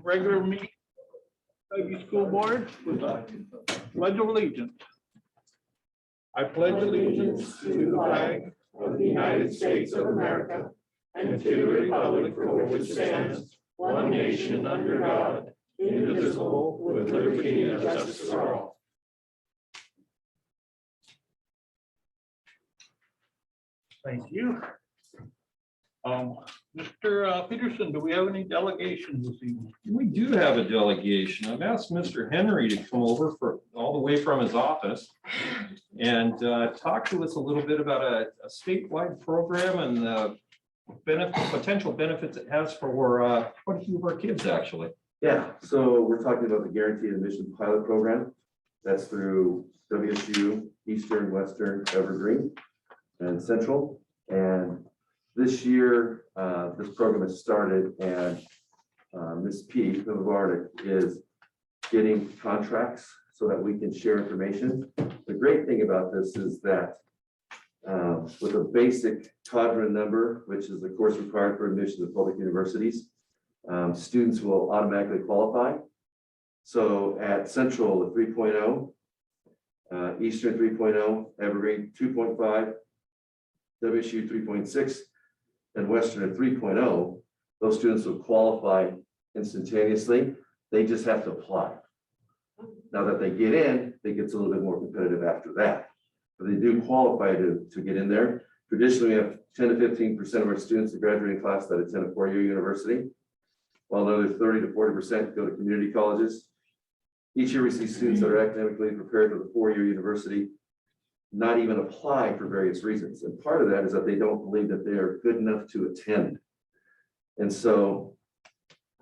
regular meeting of the school board with a pledge of allegiance. I pledge allegiance to the flag of the United States of America and to the republic for which stands one nation under God, indivisible, with liberty and justice for all. Thank you. Mr. Peterson, do we have any delegations this evening? We do have a delegation. I've asked Mr. Henry to come over for all the way from his office and talk to us a little bit about a statewide program and the potential benefits it has for quite a few of our kids, actually. Yeah, so we're talking about the Guaranteed Admission Pilot Program. That's through WSU, Eastern, Western, Evergreen, and Central. And this year, this program has started, and Ms. P. Pivovardik is getting contracts so that we can share information. The great thing about this is that with a basic cadre number, which is the course required for admission to public universities, students will automatically qualify. So at Central, the 3.0, Eastern 3.0, Evergreen 2.5, WSU 3.6, and Western at 3.0, those students will qualify instantaneously. They just have to apply. Now that they get in, it gets a little bit more competitive after that. But they do qualify to get in there. Traditionally, we have 10 to 15% of our students in graduating class that attend a four-year university, while another 30 to 40% go to community colleges. Each year we see students that are academically prepared for the four-year university not even apply for various reasons. And part of that is that they don't believe that they are good enough to attend. And so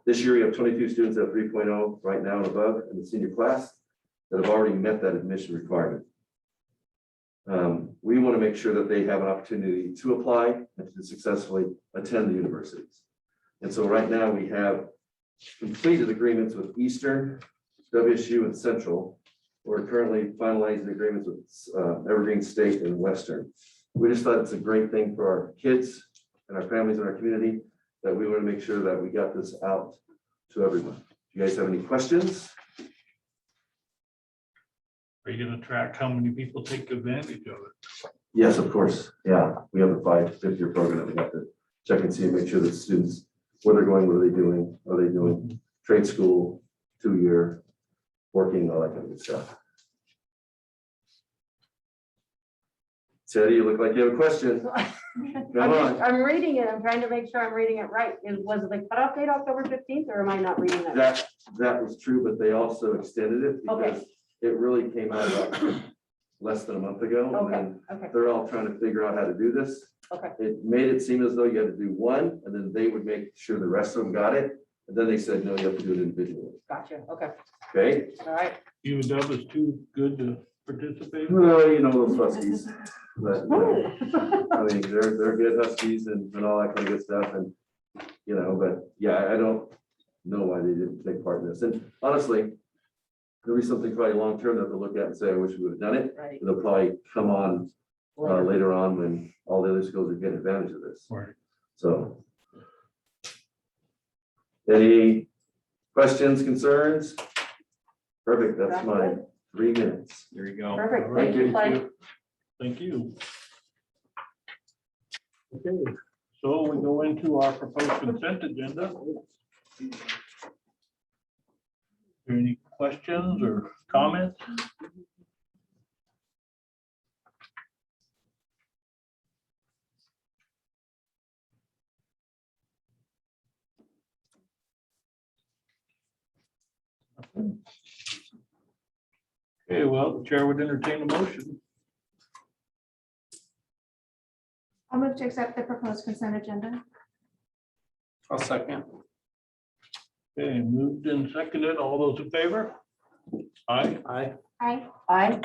this year we have 22 students at 3.0 right now and above in the senior class that have already met that admission requirement. We want to make sure that they have an opportunity to apply and to successfully attend the universities. And so right now we have completed agreements with Eastern, WSU, and Central. We're currently finalizing agreements with Evergreen State and Western. We just thought it's a great thing for our kids and our families in our community that we want to make sure that we got this out to everyone. Do you guys have any questions? Are you going to track how many people take advantage of it? Yes, of course. Yeah, we have a 5 to 5 year program that we have to check and see and make sure that students, where they're going, what are they doing? Are they doing trade school, 2-year, working, all that kind of good stuff. Teddy, you look like you have a question. Come on. I'm reading it. I'm trying to make sure I'm reading it right. Was the cutoff date October 15th, or am I not reading that? That was true, but they also extended it because it really came out about less than a month ago. And Okay. they're all trying to figure out how to do this. Okay. It made it seem as though you had to do one, and then they would make sure the rest of them got it. And then they said, no, you have to do it individually. Gotcha. Okay. Okay? All right. UW is too good to participate? Well, you know, those Huskies. But, Oh. I mean, they're good Huskies and all that kind of good stuff. And, you know, but yeah, I don't know why they didn't take part in this. And honestly, there'll be something probably long-term that they'll look at and say, I wish we would have done it. Right. They'll probably come on later on when all the other schools are getting advantage of this. Right. So. Any questions, concerns? Perfect, that's That's my good. 3 minutes. There you go. Perfect. All right, Thank you, Clay. Thank you. Okay, so we go into our proposed consent agenda. Is there any questions or comments? Okay, well, the chair would entertain a motion. I'll move to accept the proposed consent agenda. I'll second. Okay, moved and seconded. All those in favor? Aye, Aye. Aye. Aye.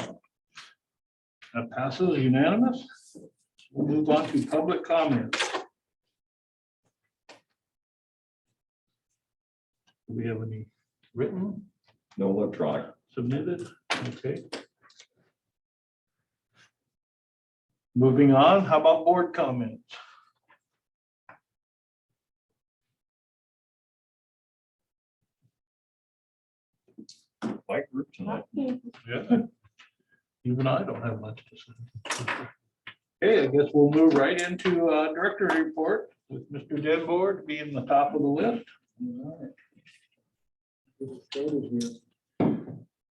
that passes unanimous. We'll move on to public comments. Do we have any written, No electronic. submitted? Okay. Moving on, how about board comments? quiet group tonight. Yeah. Even I don't have much to say. Okay, I guess we'll move right into director report with Mr. Denboard being the top of the list.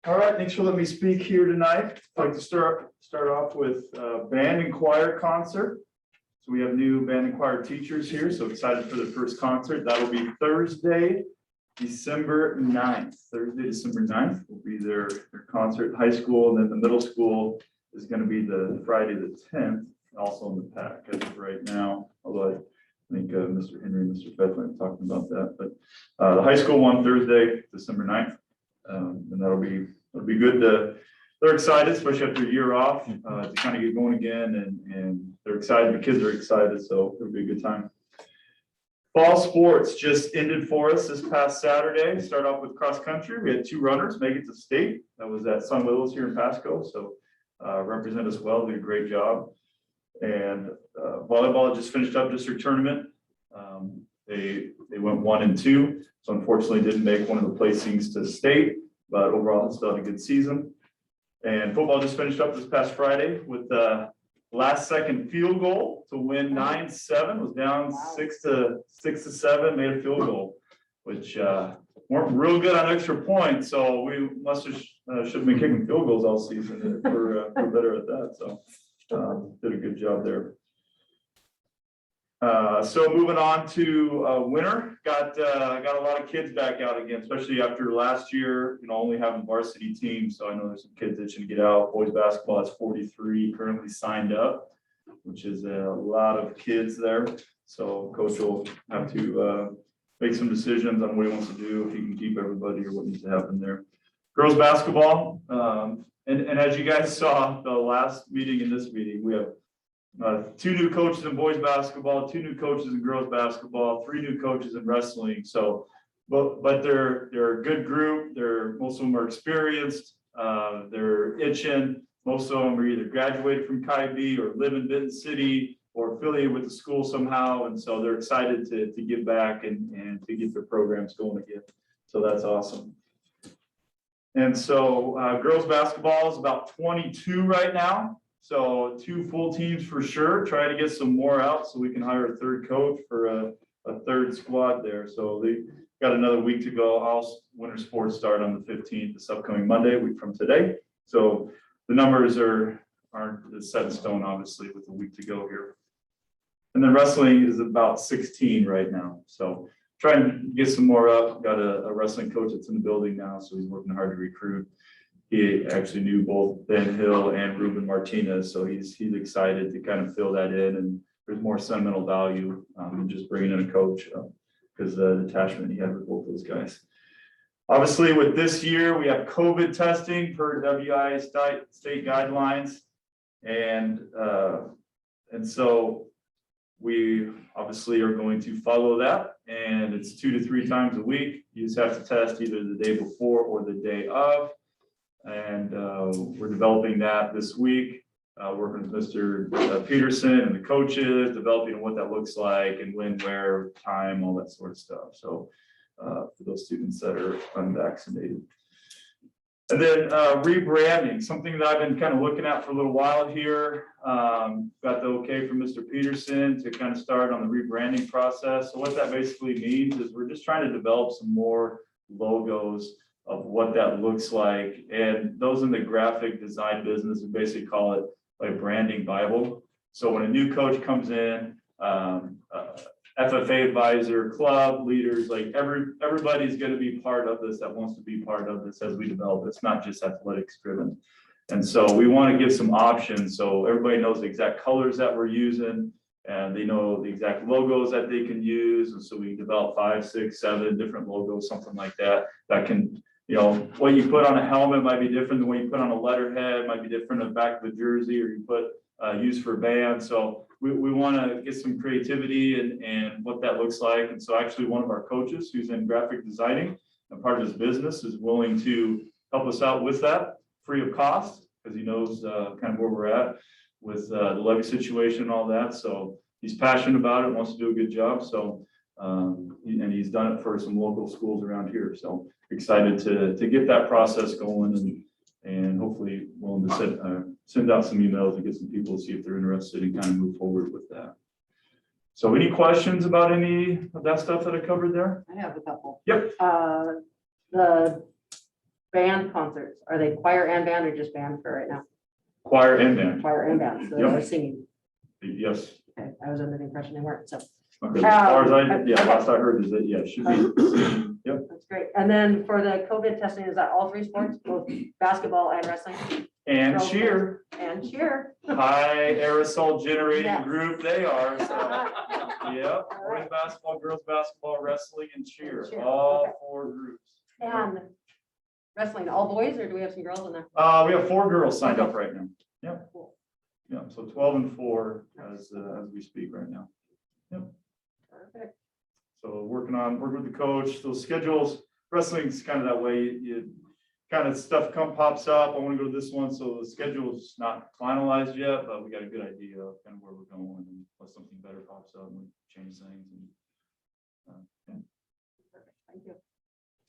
All right, thanks for letting me speak here tonight. I'd like to start off with band and choir concert. So we have new band and choir teachers here, so excited for the first concert. That'll be Thursday, December 9th. Thursday, December 9th will be their concert, high school, and then the middle school is going to be the Friday the 10th, also in the pack as of right now, although I think Mr. Henry and Mr. Bethlehem talking about that, but the high school one Thursday, December 9th. And that'll be good. They're excited, especially after a year off, to kind of get going again, and they're excited. The kids are excited, so it'll be a good time. Fall sports just ended for us this past Saturday. Start off with cross country. We had 2 runners make it to state. That was at Sun Willows here in Pasco. So represent us well, did a great job. And volleyball just finished up district tournament. They went 1 and 2. So unfortunately didn't make one of the placings to state, but overall still had a good season. And football just finished up this past Friday with the last second field goal to win 9-7, was down 6-7, made a field goal, which weren't real good on extra points. So we must have should have been kicking field goals all season. We're better at that. So did a good job there. So moving on to winter, got a lot of kids back out again, especially after last year, only having varsity teams. So I know there's some kids itching to get out. Boys basketball has 43 currently signed up, which is a lot of kids there. So coach will have to make some decisions on what he wants to do, if he can keep everybody or what needs to happen there. Girls basketball, and as you guys saw the last meeting and this meeting, we have 2 new coaches in boys basketball, 2 new coaches in girls basketball, 3 new coaches in wrestling. So, but they're a good group. Most of them are experienced. They're itching. Most of them are either graduated from Chi-B or live in Benton City or affiliated with the school somehow. And so they're excited to give back and to get their programs going again. So that's awesome. And so girls basketball is about 22 right now. So 2 full teams for sure. Try to get some more out so we can hire a 3rd coach for a 3rd squad there. So they got another week to go. All winter sports start on the 15th, this upcoming Monday, a week from today. So the numbers aren't set in stone, obviously, with a week to go here. And then wrestling is about 16 right now. So trying to get some more up. Got a wrestling coach that's in the building now, so he's working hard to recruit. He actually knew both Ben Hill and Ruben Martinez, so he's excited to kind of fill that in, and there's more sentimental value in just bringing in a coach because the attachment he had with both those guys. Obviously, with this year, we have COVID testing per WI state guidelines, and so we obviously are going to follow that, and it's 2 to 3 times a week. You just have to test either the day before or the day of. And we're developing that this week, working with Mr. Peterson and the coaches, developing what that looks like and when, where, time, all that sort of stuff. So for those students that are unvaccinated. And then rebranding, something that I've been kind of looking at for a little while here. Got the okay from Mr. Peterson to kind of start on the rebranding process. So what that basically means is we're just trying to develop some more logos of what that looks like. And those in the graphic design business, we basically call it like branding Bible. So when a new coach comes in, FFA advisor, club leaders, like everybody's going to be part of this that wants to be part of this as we develop. It's not just athletics driven. And so we want to give some options so everybody knows the exact colors that we're using and they know the exact logos that they can use. And so we develop 5, 6, 7 different logos, something like that, that can, what you put on a helmet might be different than what you put on a letterhead, might be different on the back of the jersey, or you put use for band. So we want to get some creativity and what that looks like. And so actually one of our coaches who's in graphic designing and part of his business is willing to help us out with that free of cost because he knows kind of where we're at with the levy situation and all that. So he's passionate about it, wants to do a good job. So And he's done it for some local schools around here. So excited to get that process going and hopefully willing to send out some emails and get some people to see if they're interested and kind of move forward with that. So any questions about any of that stuff that I covered there? I have a couple. Yep. The band concerts, are they choir and band or just band for right now? Choir and band. Choir and band, so Yep. they're singing. Yes. Okay, I was under the impression they weren't, so Okay. As far as okay. last I heard is that, yeah, it should be. Yep. that's great. And then for the COVID testing, is that all three sports, both basketball and wrestling And cheer, and cheer? high aerosol generating Yes. group they are. So, yep, All boys right. basketball, girls basketball, wrestling and cheer, And cheer, all okay. 4 groups. And wrestling, all boys, or do we have some girls in there? We have 4 girls signed up right now. Yep. Cool. Yeah, so 12 and 4 as we speak right now. Perfect. So working with the coach, those schedules, wrestling's kind of that way, you kind of stuff pops up, I want to go to this one, so the schedule's not finalized yet, but we got a good idea of kind of where we're going and unless something better pops up, we change things and. Yeah. Perfect. Thank you.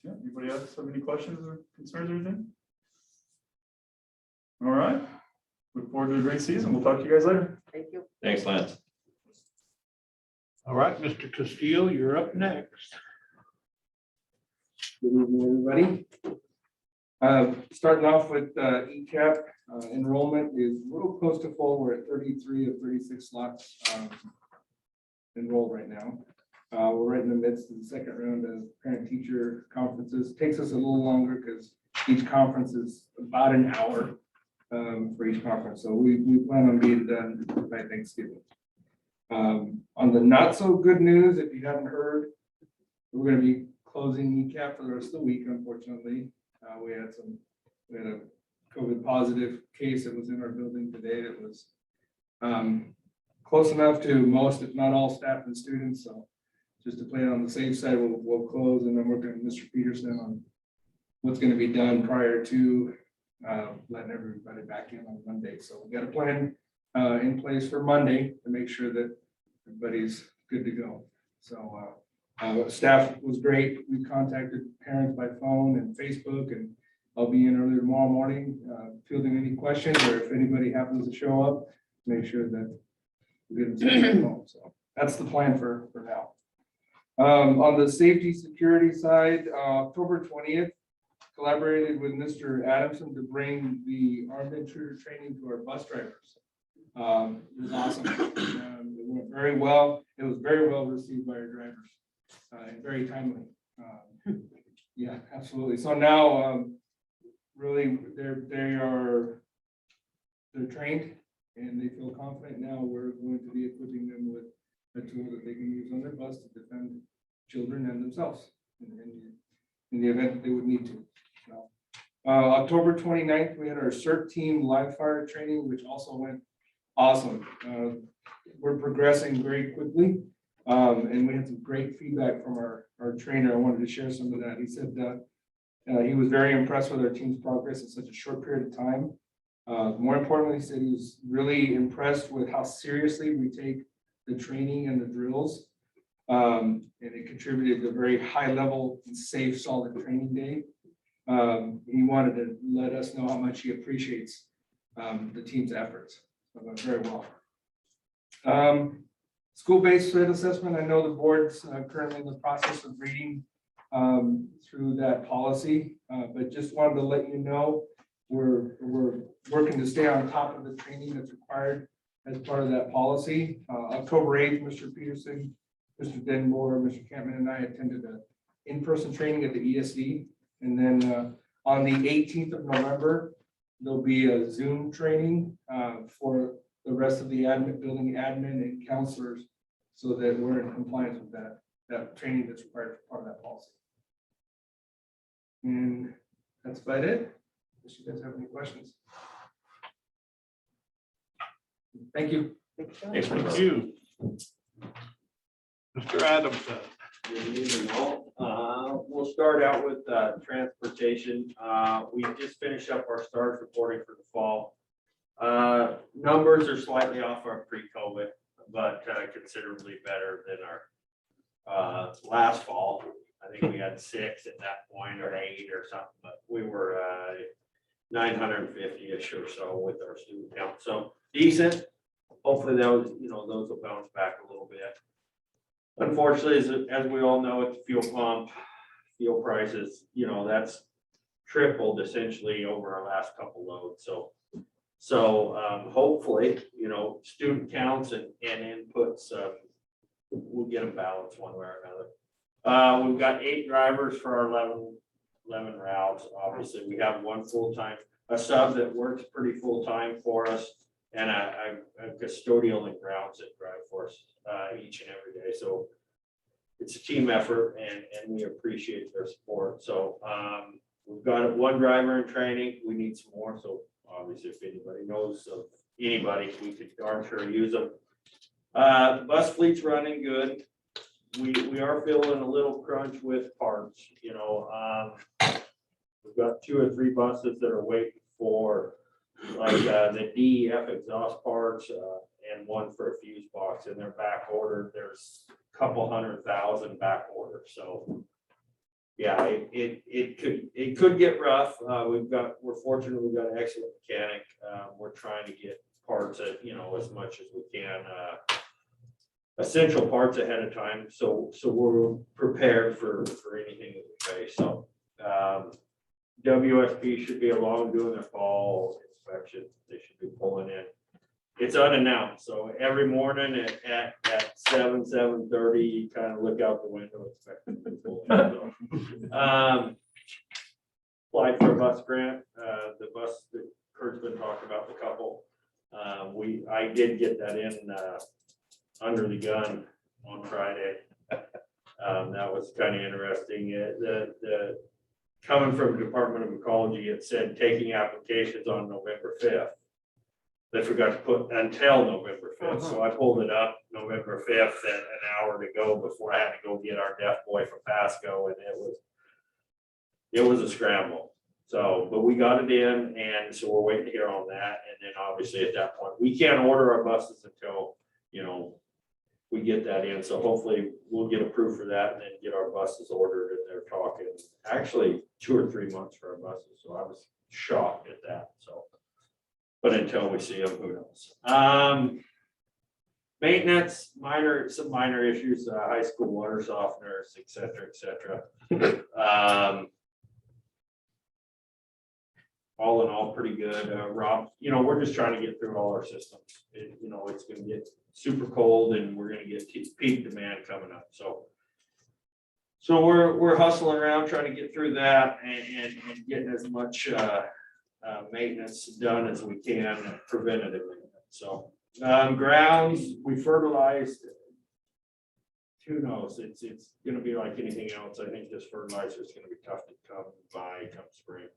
Yeah, anybody else have any questions or concerns or anything? All right, look forward to a great season, we'll talk to you guys later. Thank you. Thanks, Lance. All right, Mr. Castillo, you're up next. Good evening, everybody. Starting off with ECAP, enrollment is a little close to full. We're at 33 of 36 slots enrolled right now. We're right in the midst of the second round of parent-teacher conferences. Takes us a little longer because each conference is about an hour for each conference. So we plan on being done by Thanksgiving. On the not so good news, if you haven't heard, we're going to be closing ECAP for the rest of the week, unfortunately. We had a COVID positive case that was in our building today that was close enough to most, if not all, staff and students. So just to play it on the safe side, we'll close and then work with Mr. Peterson on what's going to be done prior to letting everybody back in on Monday. So we got a plan in place for Monday to make sure that everybody's good to go. So staff was great. We contacted parents by phone and Facebook, and I'll be in early tomorrow morning fielding any questions, or if anybody happens to show up, make sure that we get them home. So that's the plan for now. On the safety security side, October 20th, collaborated with Mr. Adamson to bring the armed intruder training to our bus drivers. It was awesome. It went very well. It was very well received by our drivers and very timely. Yeah, absolutely. So now, really, they're trained and they feel confident. Now we're going to be equipping them with a tool that they can use on their bus to defend children and themselves in the event that they would need to. So, October 29th, we had our CERT team live fire training, which also went awesome. We're progressing very quickly. And we had some great feedback from our trainer. I wanted to share some of that. He said that he was very impressed with our team's progress in such a short period of time. More importantly, he said he was really impressed with how seriously we take the training and the drills. And it contributed to a very high level and safe, solid training day. He wanted to let us know how much he appreciates the team's efforts. So it went very well. School-based threat assessment. I know the board's currently in the process of reading through that policy, but just wanted to let you know we're working to stay on top of the training that's required as part of that policy. October 8th, Mr. Peterson, Mr. Denmore, Mr. Campman, and I attended an in-person training at the ESD. And then on the 18th of November, there'll be a Zoom training for the rest of the building admin and counselors, so that we're in compliance with that training that's required for part of that policy. And that's about it. Unless you guys have any questions. Thank you. Thanks for Thank you. Mr. Adamson. Good evening, all. We'll start out with transportation. We just finished up our STARS reporting for the fall. Numbers are slightly off our pre-COVID, but considerably better than last fall. I think we had 6 at that point or 8 or something, but we were 950-ish or so with our student count. So decent. Hopefully those will bounce back a little bit. Unfortunately, as we all know, at the fuel pump, fuel prices, that's tripled essentially over our last couple loads. So hopefully, student counts and inputs, we'll get them balanced one way or another. We've got 8 drivers for our 11 routes. Obviously, we have one full-time, a sub that works pretty full-time for us, and a custodial and grounds that drive for us each and every day. So it's a team effort, and we appreciate their support. So we've got 1 driver in training. We need some more. So obviously, if anybody knows of anybody, we could darn sure use them. Bus fleet's running good. We are feeling a little crunch with parts. We've got 2 or 3 buses that are waiting for like the DEF exhaust parts and one for a fuse box, and they're back ordered. There's a couple 100,000 back ordered. So yeah, it could get rough. We're fortunate we've got an excellent mechanic. We're trying to get parts at as much as we can, essential parts ahead of time. So we're prepared for anything that we face. So WSP should be along doing their fall inspection. They should be pulling in. It's unannounced, so every morning at 7:30, you kind of look out the window, expecting people. Applied for a bus grant, the bus that Kurt's been talking about, the couple. I did get that in under the gun on Friday. That was kind of interesting. The coming from the Department of Ecology, it said taking applications on November 5th. They forgot to put until November 5th. So I pulled it up November 5th at an hour to go before I had to go get our deaf boy from Pasco, and it was a scramble. So, but we got it in, and so we're waiting to hear on that. And then obviously at that point, we can't order our buses until, we get that in. So hopefully we'll get approved for that and then get our buses ordered. And they're talking actually 2 or 3 months for our buses. So I was shocked at that. So, but until we see them, who knows? Maintenance, some minor issues, high school water softeners, et cetera. All in all, pretty good. Rob, we're just trying to get through all our systems. It's going to get super cold, and we're going to get peak demand coming up. So we're hustling around trying to get through that and getting as much maintenance done as we can, preventative maintenance. So grounds, we fertilized. Who knows? It's going to be like anything else. I think this fertilizer is going to be tough to come by come spring.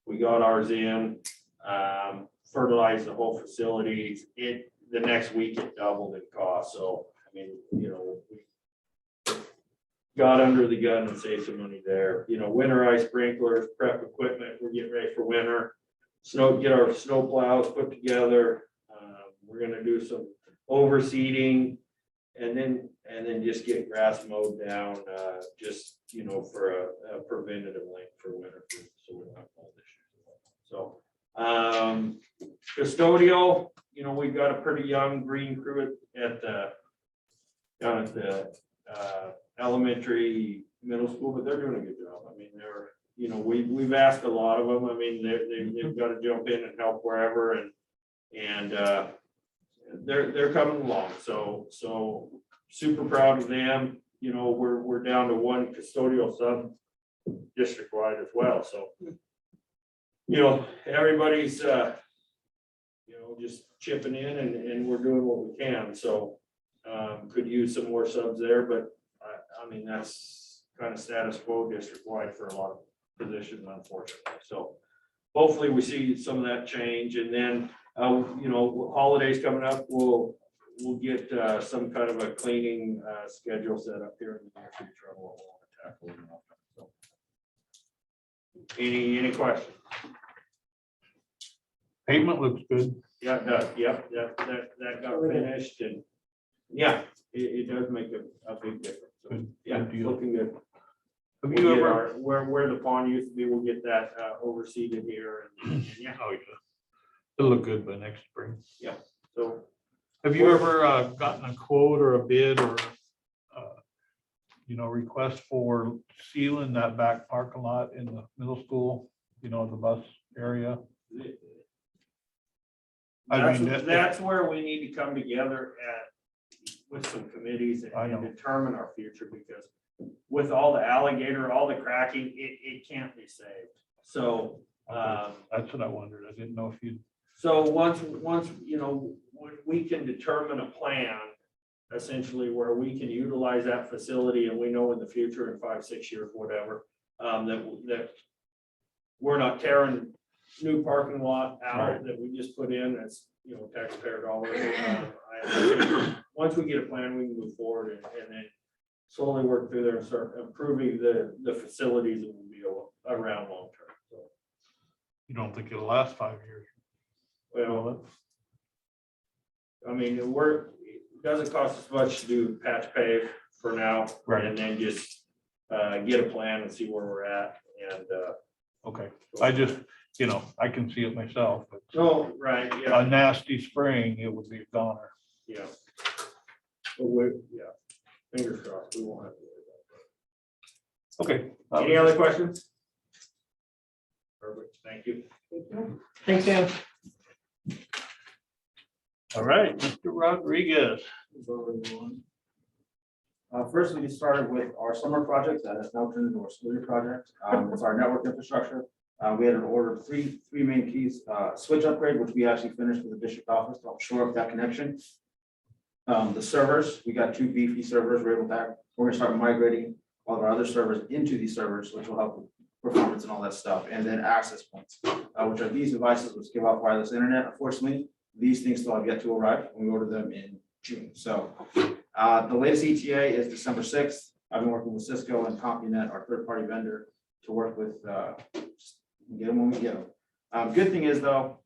We got ours in, fertilized the whole facility. The next week it doubled in cost. So, we got under the gun and saved some money there. Winterized sprinklers, prep equipment. We're getting ready for winter. Get our snow plows put together. We're going to do some overseeding and then just get grass mowed down, just, for a preventative link for winter. So we don't have all this. So, custodial, we've got a pretty young green crew down at the elementary, middle school, but they're doing a good job. We've asked a lot of them. They've got to jump in and help wherever, and they're coming along. So super proud of them. We're down to 1 custodial sub district wide as well. So. Everybody's, just chipping in and we're doing what we can. So, could use some more subs there, but that's kind of status quo district wide for a lot of positions, unfortunately. So hopefully we see some of that change. And then, holidays coming up, we'll get some kind of a cleaning schedule set up here in the near future. We'll tackle it. So. Any questions? Pavement looks good. Yeah, it does. Yep, that got finished, and yeah, it does make a big difference. Good Yeah, deal. looking good. Have We'll you get ever? our, where the pond used to be, we'll get that overseeded here and yeah, Oh, yeah. It'll look good by next spring. so. Have you ever gotten a quote or a bid or, request for sealing that back parking lot in the middle school, the bus area? I mean, That's where we need to come together with some committees I and know. determine our future, because with all the alligator, all the cracking, it can't be saved. So, That's what I wondered. I didn't know if you, so once, when we can determine a plan, essentially where we can utilize that facility and we know in the future in 5, 6 years, whatever, that we're not tearing new parking lot out that we just put in, that's, taxpayer dollars. I think once we get a plan, we can move forward and then slowly work through there and start improving the facilities that will be around long term. So, you don't think it'll last 5 years? well, I mean, it doesn't cost us much to do patch pave for now. Right. And then just get a plan and see where we're at and. Okay, I just, I can see it myself, but Oh, right, yeah, a nasty spring, it would be a goner. yeah. But we, fingers crossed, we won't have to worry Okay. about it. Any other questions? Perfect, thank you. Thanks, Dan. All right, Mr. Rodriguez. First, we get started with our summer project that has now turned into our school year project. It's our network infrastructure. We had an order of three main keys, switch upgrade, which we actually finished with the district office to help shore up that connection. The servers, we got 2 beefy servers. We're gonna start migrating all of our other servers into these servers, which will help with performance and all that stuff. And then access points, which are these devices which give out wireless internet. Unfortunately, these things still have yet to arrive. We ordered them in June. So the latest ETA is December 6th. I've been working with Cisco and CompuNet, our third-party vendor, to work with, get them when we get them. Good thing is though,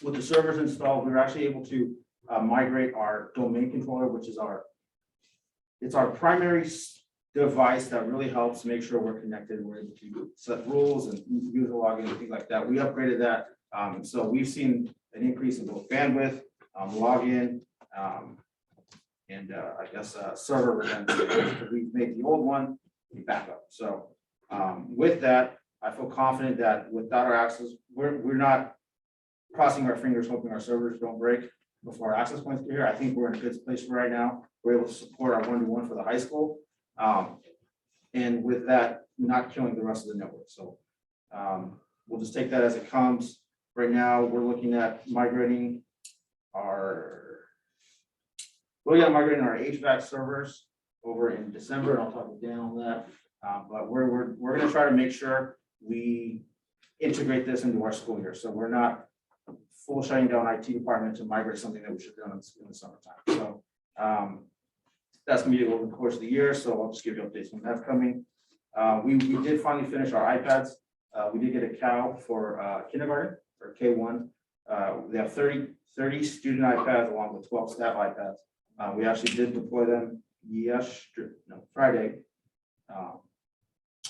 with the servers installed, we were actually able to migrate our domain controller, which is it's our primary device that really helps make sure we're connected. We're able to set rules and user login and things like that. We upgraded that. So we've seen an increase in both bandwidth, login, and I guess server redundancy. We've made the old one a backup. So with that, I feel confident that without our access, we're not crossing our fingers hoping our servers don't break before our access points get here. I think we're in a good place for right now. We're able to support our 1-to-1 for the high school. And with that, not killing the rest of the network. So we'll just take that as it comes. Right now, we're looking at migrating our HVAC servers over in December, and I'll talk to Dan on that. But we're gonna try to make sure we integrate this into our school year. So we're not full shutting down IT department to migrate something that we should have done in the summertime. So that's gonna be over the course of the year. So I'll just give you updates when that's coming. We did finally finish our iPads. We did get a CAL for kindergarten or K1. They have 30 student iPads along with 12 staff iPads. We actually did deploy them Friday.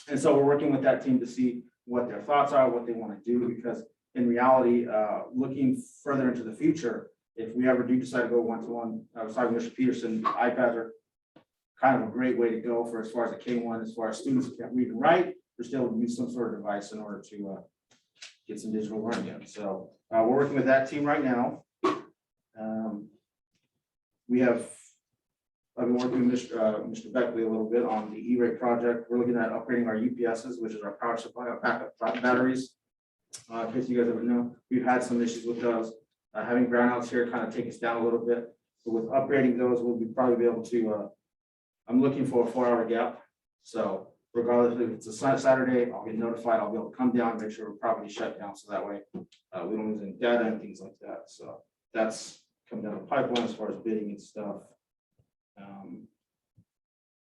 And so we're working with that team to see what their thoughts are, what they want to do, because in reality, looking further into the future, if we ever do decide to go 1-to-1, I was talking to Mr. Peterson, iPads are kind of a great way to go for as far as the K1, as far as students who can't read and write, they're still use some sort of device in order to get some digital learning in. So we're working with that team right now. I've been working with Mr. Beckley a little bit on the E-rate project. We're looking at upgrading our UPSs, which is our power supply, our backup batteries. In case you guys ever know, we've had some issues with those. Having brownouts here kind of take us down a little bit. But with upgrading those, we'll probably be able to, I'm looking for a 4-hour gap. So regardless if it's a Saturday, I'll get notified. I'll be able to come down, make sure we're properly shut down. So that way we don't lose any data and things like that. So that's come down the pipeline as far as bidding and stuff.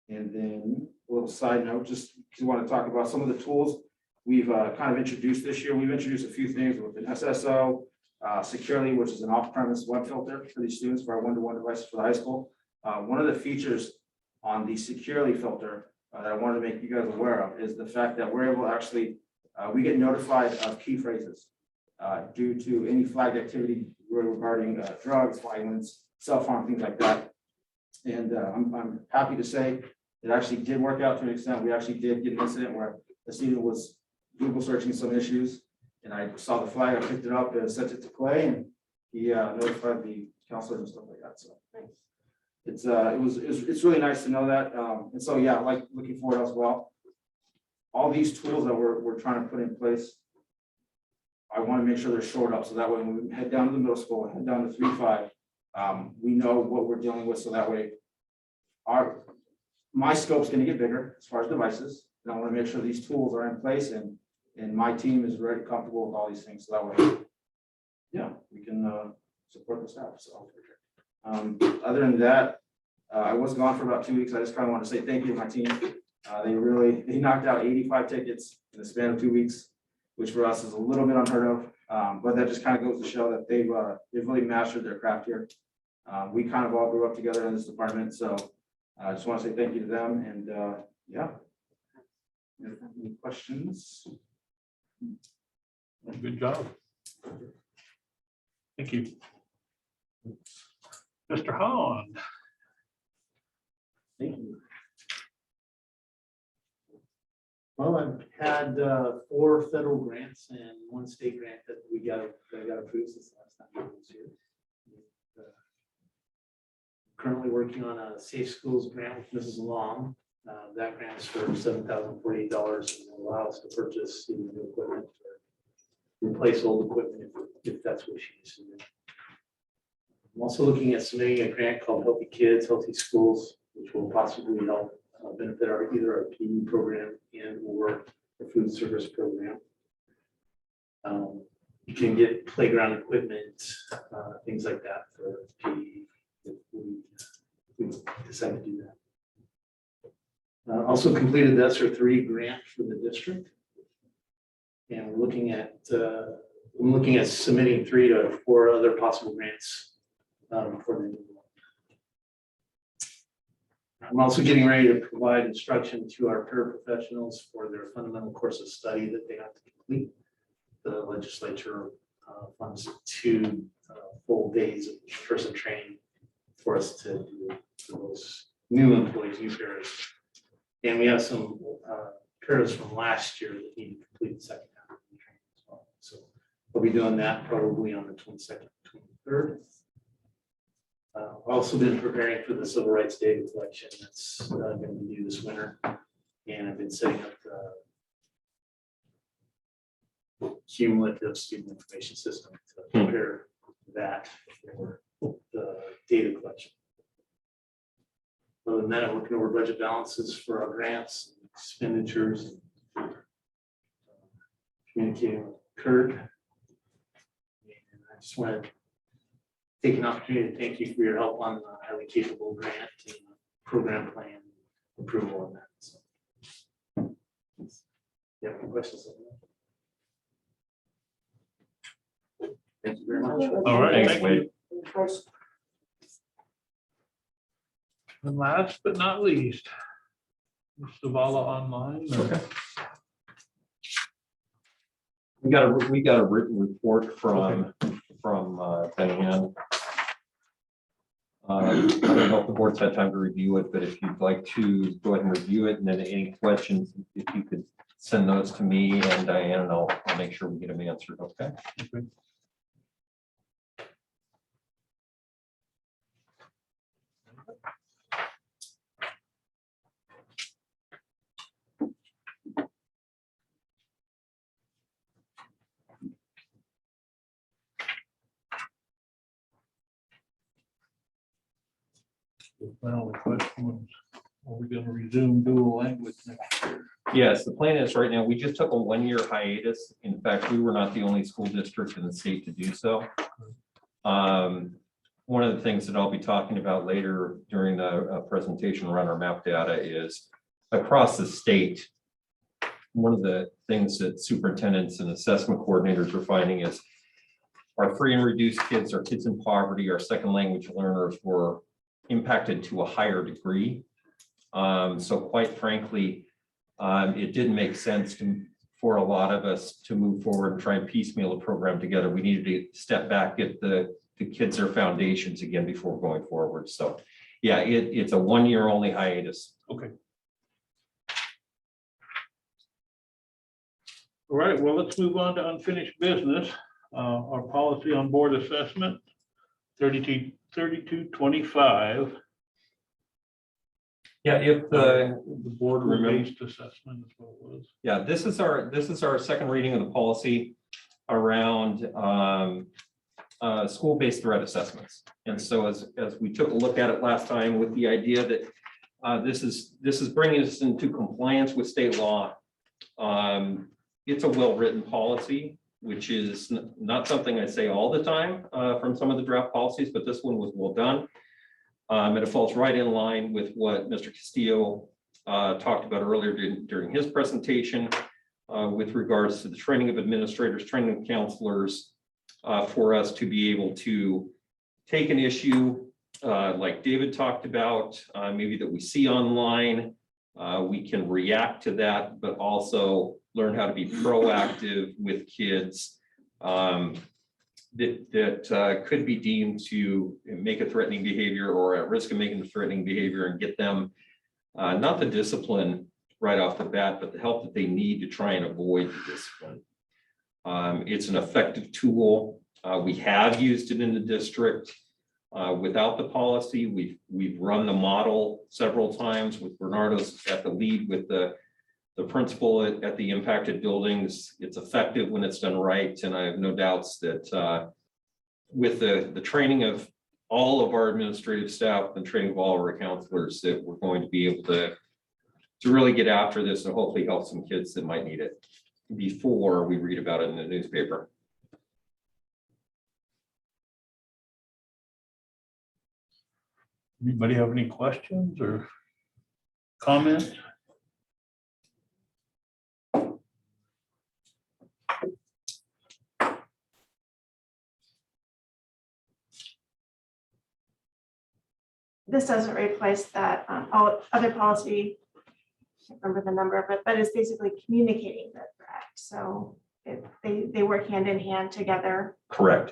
And then a little side note, just because we want to talk about some of the tools we've kind of introduced this year. We've introduced a few things with an SSO, Securely, which is an off-premise web filter for these students for our 1-to-1 devices for the high school. One of the features on the securely filter that I wanted to make you guys aware of is the fact that we're able to actually, we get notified of key phrases due to any flagged activity regarding drugs, violence, self-harm, things like that. And I'm happy to say it actually did work out to an extent. We actually did get an incident where the student was Google searching some issues, and I saw the flag, I picked it up and sent it to Clay, and he notified the counselors and stuff like that. So it's really nice to know that. And so, yeah, like looking forward as well. All these tools that we're trying to put in place, I want to make sure they're shored up. So that way, when we head down to the middle school, head down to 3-5, we know what we're dealing with. So that way, my scope's going to get bigger as far as devices. And I want to make sure these tools are in place and my team is very comfortable with all these things. So that way, yeah, we can support the staff. So other than that, I was gone for about 2 weeks. I just kind of want to say thank you to my team. They knocked out 85 tickets in the span of 2 weeks, which for us is a little bit unheard of. But that just kind of goes to show that they've really mastered their craft here. We kind of all grew up together in this department. So I just want to say thank you to them. And yeah. Any questions? Good job. Thank you. Mr. Holland. Thank you. Well, I've had 4 federal grants and 1 state grant that I got approved since the last time I was here. Currently working on a Safe Schools grant with Mrs. Long. That grant is for $7,048 and will allow us to purchase new equipment or replace old equipment if that's what she needs to do. I'm also looking at submitting a grant called Healthy Kids, Healthy Schools, which will possibly help benefit either our PE program and or the food service program. You can get playground equipment, things like that for PE if we decide to do that. Also completed the ESSER 3 grant for the district. And we're looking at, I'm looking at submitting 3 to 4 other possible grants before the new one. I'm also getting ready to provide instruction to our paraprofessionals for their fundamental course of study that they have to complete. The legislature funds 2 full days of person training for us to do for those new employees, new paras. And we have some paras from last year that need to complete the second half of the training as well. So we'll be doing that probably on the 22nd, 23rd. I've also been preparing for the Civil Rights Data collection that's going to be due this winter. And I've been setting up the cumulative student information system to prepare that for the data collection. Other than that, I'm working over budget balances for our grants, expenditures, and communicating with Kurt. And I just want to take an opportunity to thank you for your help on the highly capable grant and program plan approval on that. So, you have any questions? Thank you very much. All right. Thanks, Wade. And last but not least, Mr. Zavala online. Okay. We got a written report from Diane. I don't know if the board's had time to review it, but if you'd like to go ahead and review it, and then any questions, if you could send those to me and Diane, and I'll make sure we get them answered. Okay. My only question was, are we going to resume dual language next year? Yes, the plan is right now, we just took a 1-year hiatus. In fact, we were not the only school district in the state to do so. One of the things that I'll be talking about later during the presentation around our map data is across the state. One of the things that superintendents and assessment coordinators are finding is our free and reduced kids, our kids in poverty, our second language learners were impacted to a higher degree So quite frankly, it didn't make sense for a lot of us to move forward and try and piecemeal a program together. We needed to step back, get the kids their foundations again before going forward. So yeah, it's a 1 year only hiatus. Okay. All right, well, let's move on to unfinished business. Our policy on board assessment, 3225. Yeah, if the board remembers. Based assessment is what it was. Yeah, this is our second reading of the policy around school-based threat assessments. And so as we took a look at it last time with the idea that this is bringing us into compliance with state law. It's a well-written policy, which is not something I say all the time from some of the draft policies, but this one was well done. And it falls right in line with what Mr. Castillo talked about earlier during his presentation with regards to the training of administrators, training of counselors, for us to be able to take an issue like David talked about, maybe that we see online. We can react to that, but also learn how to be proactive with kids that could be deemed to make a threatening behavior or at risk of making a threatening behavior, and get them not the discipline right off the bat, but the help that they need to try and avoid the discipline. It's an effective tool. We have used it in the district without the policy. We've run the model several times with Bernardo's at the lead with the principal at the impacted buildings. It's effective when it's done right. And I have no doubts that with the training of all of our administrative staff and training of all of our counselors, that we're going to be able to really get after this and hopefully help some kids that might need it before we read about it in the newspaper. Anybody have any questions or comments? This doesn't replace that all other policy. I can't remember the number of it, but it's basically communicating the threat. So they work hand in hand together. Correct.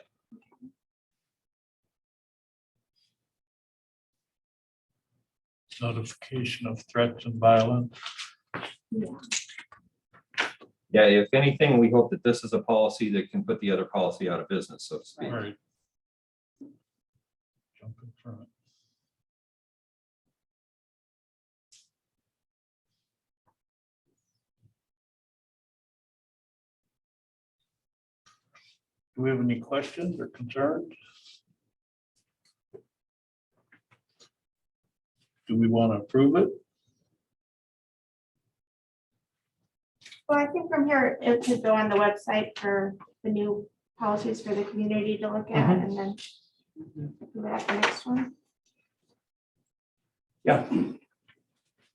Notification of threats and violence. Yeah. Yeah, if anything, we hope that this is a policy that can put the other policy out of business, so to speak. All right. Jump in front. Do we have any questions or concerns? Do we want to approve it? Well, I think from here, it could go on the website for the new policies for the community to look at, and then do that the next one. Yeah.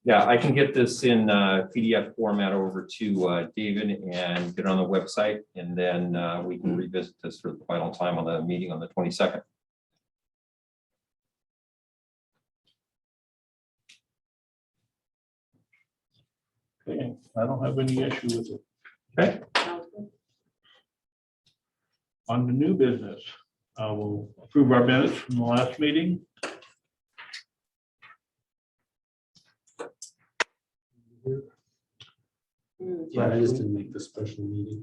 Yeah, I can get this in PDF format over to David and get it on the website, and then we can revisit this for the final time on the meeting on the 22nd. Okay, I don't have any issue with it. Okay. On the new business, I will approve our minutes from the last meeting. Yeah, I just didn't make the special meeting.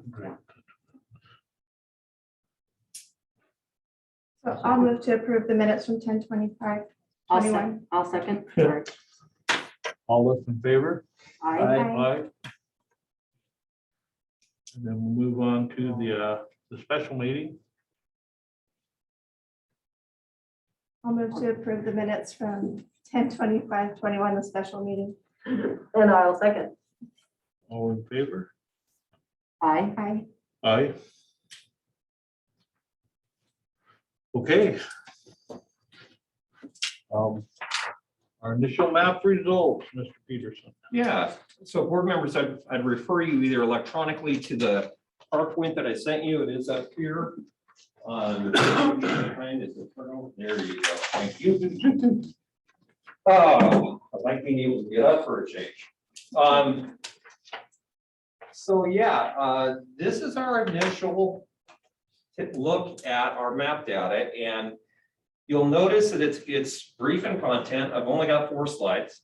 So I'll move to approve the minutes from 10/25/21. I'll second. Sorry. All those in favor? Aye. Aye. And then we'll move on to the special meeting. I'll move to approve the minutes from 10/25/21, the special meeting. And I'll second. All in favor? Aye. Aye. Aye. Okay. Our initial map results, Mr. Peterson. Yeah, so board members, I'd refer you either electronically to the PowerPoint that I sent you. It is up here. There you go. Thank you. Oh, I like being able to get up for a change. So yeah, this is our initial look at our map data, and you'll notice that it's brief in content. I've only got 4 slides,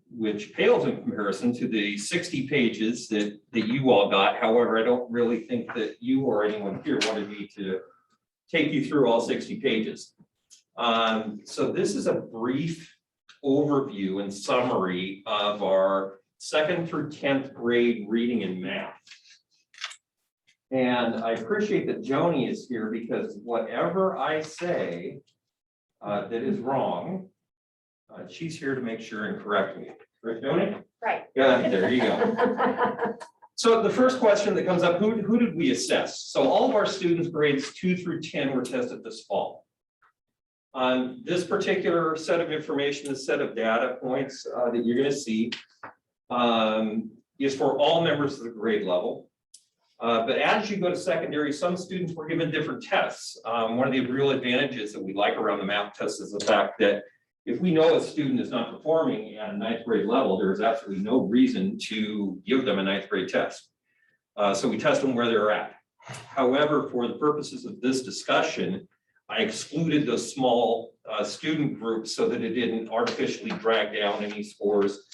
which pales in comparison to the 60 pages that you all got. However, I don't really think that you or anyone here wanted me to take you through all 60 pages. So this is a brief overview and summary of our 2nd through 10th grade reading and math. And I appreciate that Joni is here, because whatever I say that is wrong, she's here to make sure and correct me. Right, Joni? Right. Yeah, there you go. So the first question that comes up, who did we assess? So all of our students grades 2 through 10 were tested this fall. This particular set of information, this set of data points that you're going to see is for all members of the grade level. But as you go to secondary, some students were given different tests. One of the real advantages that we like around the math test is the fact that if we know a student is not performing at a 9th grade level, there's absolutely no reason to give them a 9th grade test. So we test them where they're at. However, for the purposes of this discussion, I excluded those small student groups so that it didn't artificially drag down any scores.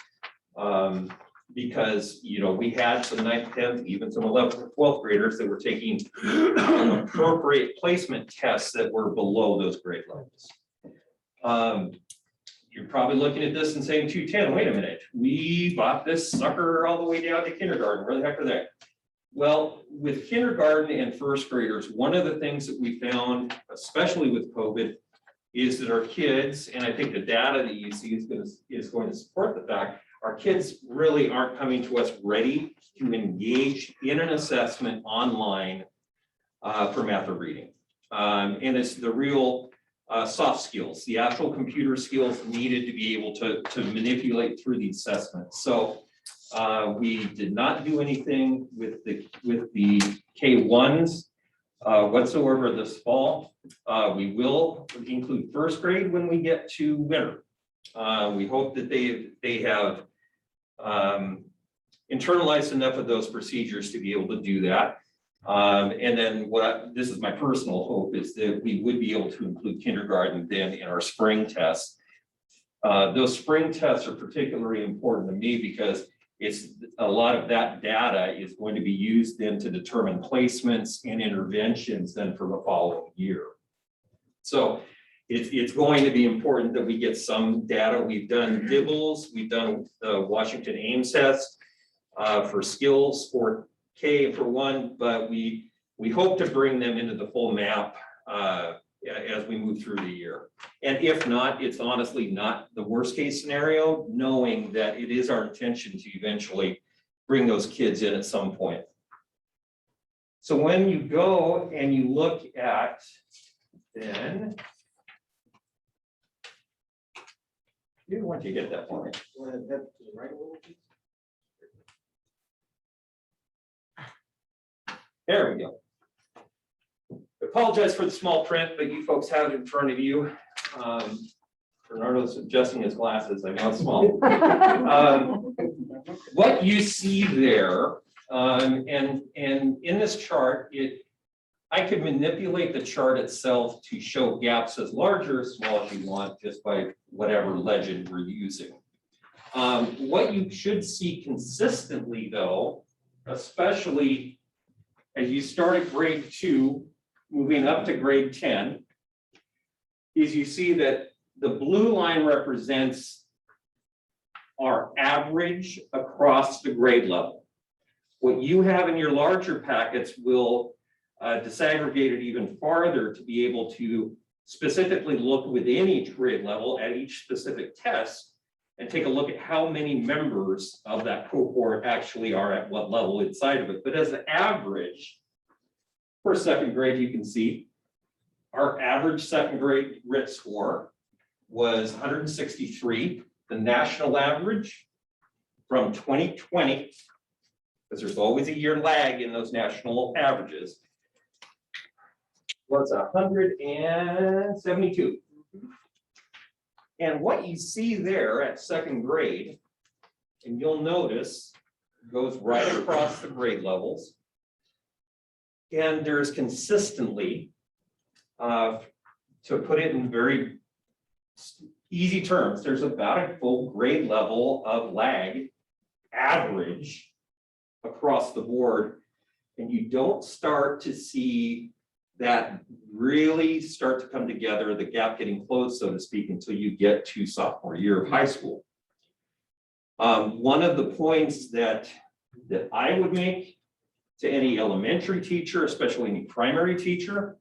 Because, you know, we had some 9th, 10th, even some 11th and 12th graders that were taking appropriate placement tests that were below those grade levels. You're probably looking at this and saying 210, wait a minute, we bought this sucker all the way down to kindergarten, where the heck are they? Well, with kindergarten and 1st graders, one of the things that we found, especially with COVID, is that our kids, and I think the data that you see is going to support the fact, our kids really aren't coming to us ready to engage in an assessment online for math or reading. And it's the real soft skills, the actual computer skills needed to be able to manipulate through the assessment. So we did not do anything with the K1s whatsoever this fall. We will include 1st grade when we get to winter. We hope that they have internalized enough of those procedures to be able to do that. And then this is my personal hope, is that we would be able to include kindergarten then in our spring tests. Those spring tests are particularly important to me because it's a lot of that data is going to be used then to determine placements and interventions then for the following year. So it's going to be important that we get some data. We've done DIBELS, we've done the Washington Ames test for skills for K for 1, but we hope to bring them into the full map as we move through the year. And if not, it's honestly not the worst case scenario, knowing that it is our intention to eventually bring those kids in at some point. So when you go and you look at then, once you get that for me. There we go. Apologize for the small print, but you folks have it in front of you. Bernardo's adjusting his glasses. I know it's small. What you see there, and in this chart, I could manipulate the chart itself to show gaps as large or as small as you want, just by whatever legend we're using. What you should see consistently, though, especially as you start at grade 2, moving up to grade 10, is you see that the blue line represents our average across the grade level. What you have in your larger packets will disaggregate it even farther to be able to specifically look within each grade level at each specific test and take a look at how many members of that cohort actually are at what level inside of it. But as an average, for 2nd grade, you can see our average 2nd grade RIT score was 163. The national average from 2020, because there's always a year lag in those national averages, was 172. And what you see there at second grade, and you'll notice, goes right across the grade levels. And there's consistently, to put it in very easy terms, there's about a full grade level of lag average across the board. And you don't start to see that really start to come together, the gap getting closed, so to speak, until you get to sophomore year of high school. One of the points that I would make to any elementary teacher, especially any primary teacher,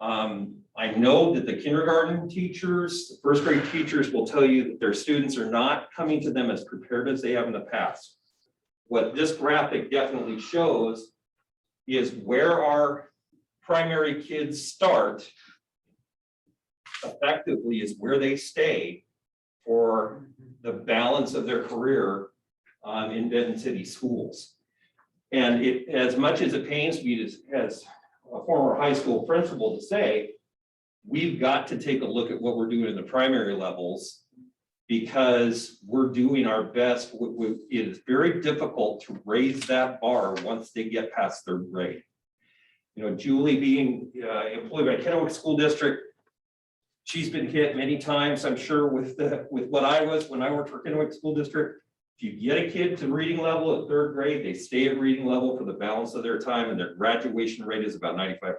I know that the kindergarten teachers, the first grade teachers will tell you that their students are not coming to them as prepared as they have in the past. What this graphic definitely shows is where our primary kids start effectively is where they stay for the balance of their career in Benton City schools. And it, as much as it pains me as a former high school principal to say, we've got to take a look at what we're doing in the primary levels, because we're doing our best. It is very difficult to raise that bar once they get past third grade. You know, Julie being employed by Kennewick School District, she's been hit many times, I'm sure, with what I was when I worked for Kennewick School District. If you get a kid to reading level at third grade, they stay at reading level for the balance of their time, and their graduation rate is about 95%.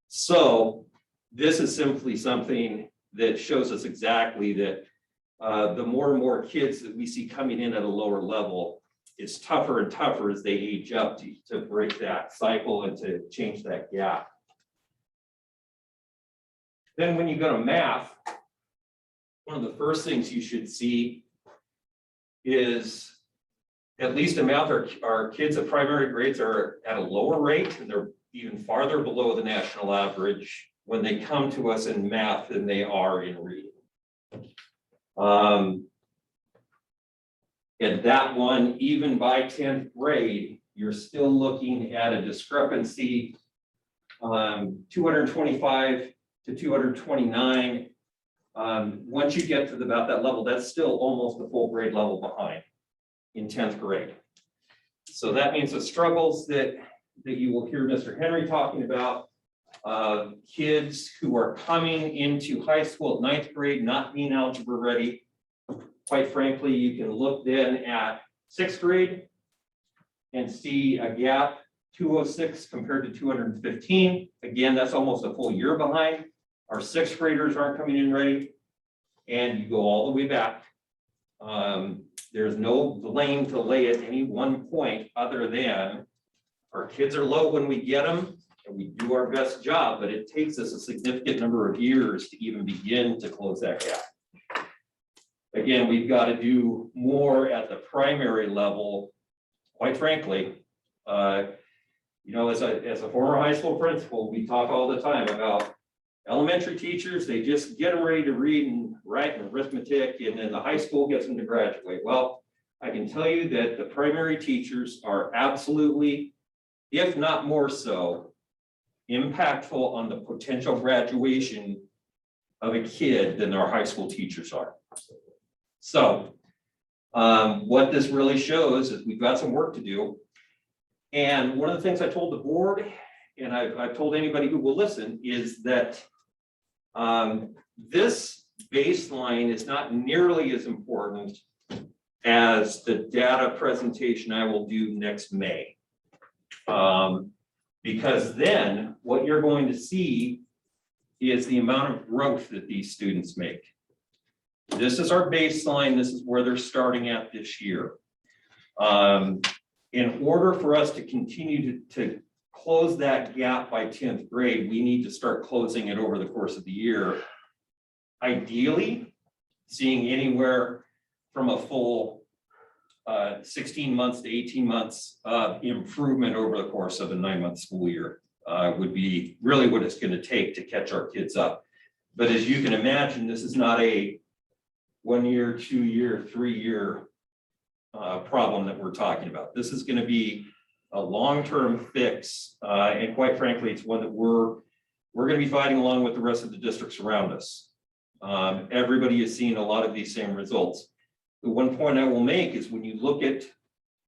So this is simply something that shows us exactly that the more and more kids that we see coming in at a lower level, it's tougher and tougher as they age up to break that cycle and to change that gap. Then when you go to math, one of the first things you should see is, at least in math, our kids at primary grades are at a lower rate, and they're even farther below the national average when they come to us in math than they are in reading. And that one, even by 10th grade, you're still looking at a discrepancy, 225 to 229. Once you get to about that level, that's still almost a full grade level behind in 10th grade. So that means the struggles that you will hear Mr. Henry talking about, kids who are coming into high school at 9th grade not being algebra ready. Quite frankly, you can look then at 6th grade and see a gap, 206 compared to 215. Again, that's almost a full year behind. Our 6th graders aren't coming in ready. And you go all the way back. There's no blame to lay at any one point other than our kids are low when we get them, and we do our best job, but it takes us a significant number of years to even begin to close that gap. Again, we've got to do more at the primary level, quite frankly. You know, as a former high school principal, we talk all the time about elementary teachers. They just get them ready to read and write and arithmetic, and then the high school gets them to graduate. Well, I can tell you that the primary teachers are absolutely, if not more so, impactful on the potential graduation of a kid than our high school teachers are. So what this really shows is we've got some work to do. And one of the things I told the board, and I've told anybody who will listen, is that this baseline is not nearly as important as the data presentation I will do next May. Because then what you're going to see is the amount of growth that these students make. This is our baseline. This is where they're starting at this year. In order for us to continue to close that gap by 10th grade, we need to start closing it over the course of the year. Ideally, seeing anywhere from a full 16 months to 18 months of improvement over the course of a 9-month school year would be really what it's going to take to catch our kids up. But as you can imagine, this is not a 1 year, 2 year, 3 year problem that we're talking about. This is going to be a long-term fix, and quite frankly, it's one that we're going to be fighting along with the rest of the districts around us. Everybody is seeing a lot of these same results. The one point I will make is when you look at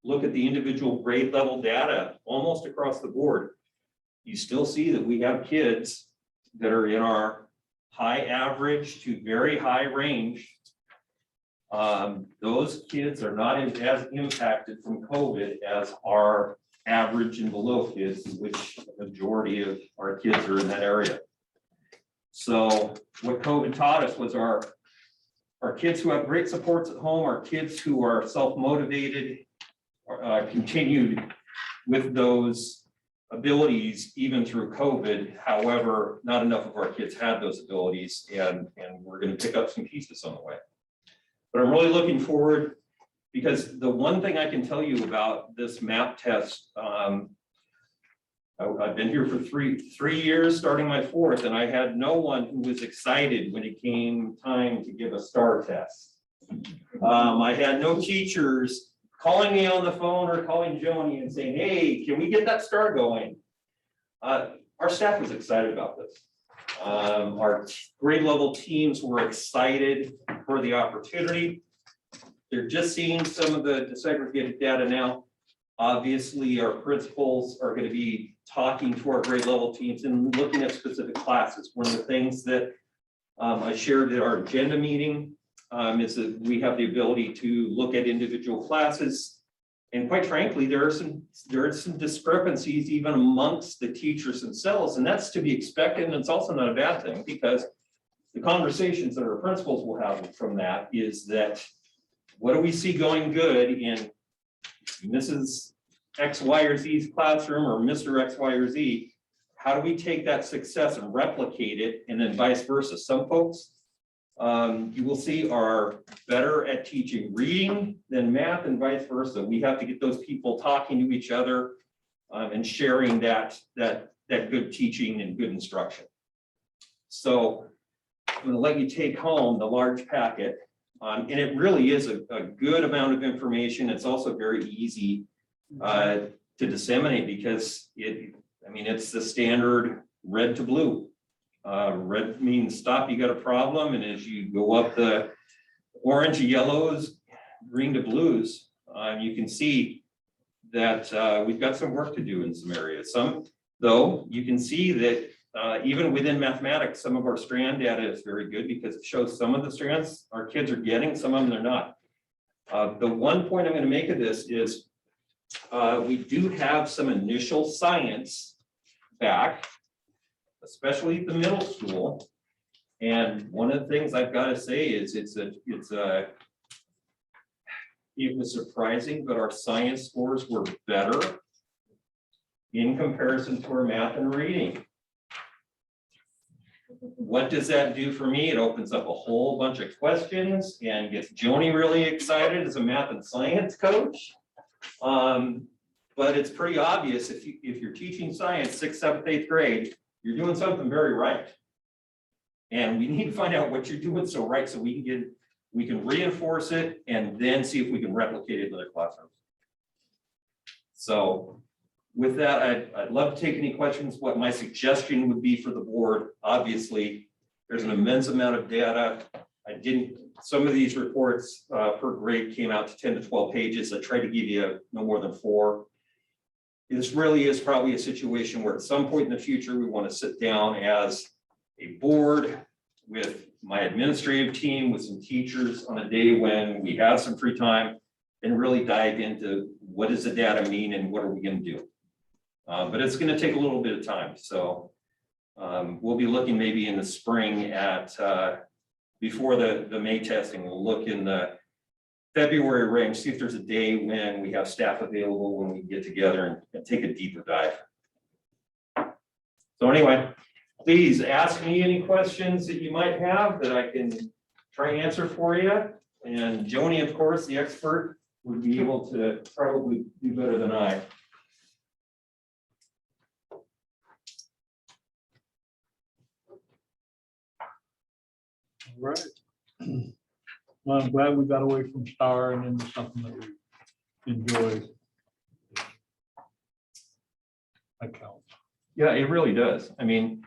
the individual grade level data almost across the board, you still see that we have kids that are in our high average to very high range. Those kids are not as impacted from COVID as our average and below kids, which the majority of our kids are in that area. So what COVID taught us was our kids who have great supports at home, our kids who are self-motivated, continued with those abilities even through COVID. However, not enough of our kids had those abilities, and we're going to pick up some pieces on the way. But I'm really looking forward, because the one thing I can tell you about this MAP test, I've been here for three years, starting my fourth, and I had no one who was excited when it came time to give a STAR test. I had no teachers calling me on the phone or calling Joni and saying, hey, can we get that STAR going? Our staff was excited about this. Our grade level teams were excited for the opportunity. They're just seeing some of the disaggregated data now. Obviously, our principals are going to be talking to our grade level teams and looking at specific classes. One of the things that I shared at our agenda meeting is that we have the ability to look at individual classes. And quite frankly, there are some discrepancies even amongst the teachers themselves, and that's to be expected. And it's also not a bad thing, because the conversations that our principals will have from that is that, what do we see going good in Mrs. X, Y, or Z's classroom, or Mr. X, Y, or Z? How do we take that success and replicate it, and then vice versa? Some folks you will see are better at teaching reading than math, and vice versa. We have to get those people talking to each other and sharing that good teaching and good instruction. So I'm going to let you take home the large packet, and it really is a good amount of information. It's also very easy to disseminate, because it's the standard red to blue. Red means stop, you got a problem, and as you go up the orange to yellows, green to blues, you can see that we've got some work to do in some areas. Some, though, you can see that even within mathematics, some of our strand data is very good, because it shows some of the strands our kids are getting, some of them they're not. The one point I'm going to make of this is we do have some initial science back, especially at the middle school. And one of the things I've got to say is it was surprising, but our science scores were better in comparison to our math and reading. What does that do for me? It opens up a whole bunch of questions and gets Joni really excited as a math and science coach. But it's pretty obvious if you're teaching science 6th, 7th, 8th grade, you're doing something very right. And we need to find out what you're doing so right, so we can reinforce it and then see if we can replicate it in other classrooms. So with that, I'd love to take any questions. What my suggestion would be for the board, obviously, there's an immense amount of data. Some of these reports per grade came out to 10 to 12 pages. I tried to give you no more than 4. This really is probably a situation where at some point in the future, we want to sit down as a board with my administrative team, with some teachers on a day when we have some free time, and really dive into what does the data mean and what are we going to do. But it's going to take a little bit of time. So we'll be looking maybe in the spring at, before the May testing, we'll look in the February range, see if there's a day when we have staff available, when we get together and take a deeper dive. So anyway, please ask me any questions that you might have that I can try and answer for you. And Joni, of course, the expert, would be able to probably do better than I. All right. Well, I'm glad we got away from STAR and into something that we enjoy. That counts. Yeah, it really does. I mean,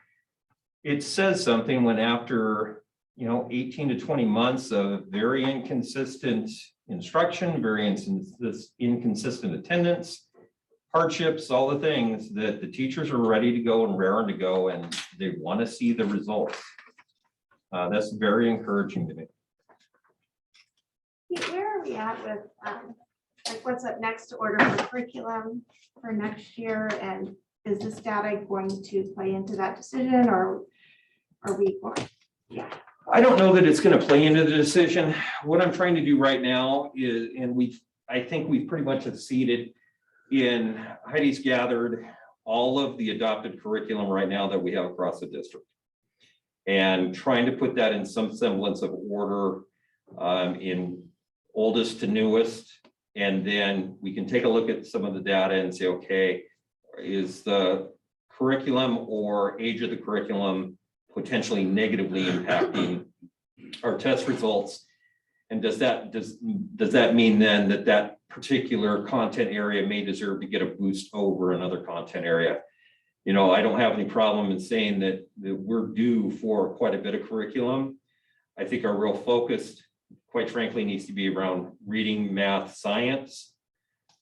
it says something when after 18 to 20 months of very inconsistent instruction, very inconsistent attendance, hardships, all the things that the teachers are ready to go and raring to go, and they want to see the results. That's very encouraging to me. Pete, where are we at with, like, what's up next to order for curriculum for next year? And is this data going to play into that decision, or are we going? Yeah. I don't know that it's going to play into the decision. What I'm trying to do right now is, and I think we've pretty much succeeded in, Heidi's gathered all of the adopted curriculum right now that we have across the district, and trying to put that in some semblance of order, in oldest to newest. And then we can take a look at some of the data and say, okay, is the curriculum or age of the curriculum potentially negatively impacting our test results? And does that mean then that particular content area may deserve to get a boost over another content area? I don't have any problem in saying that we're due for quite a bit of curriculum. I think our real focus, quite frankly, needs to be around reading, math, science,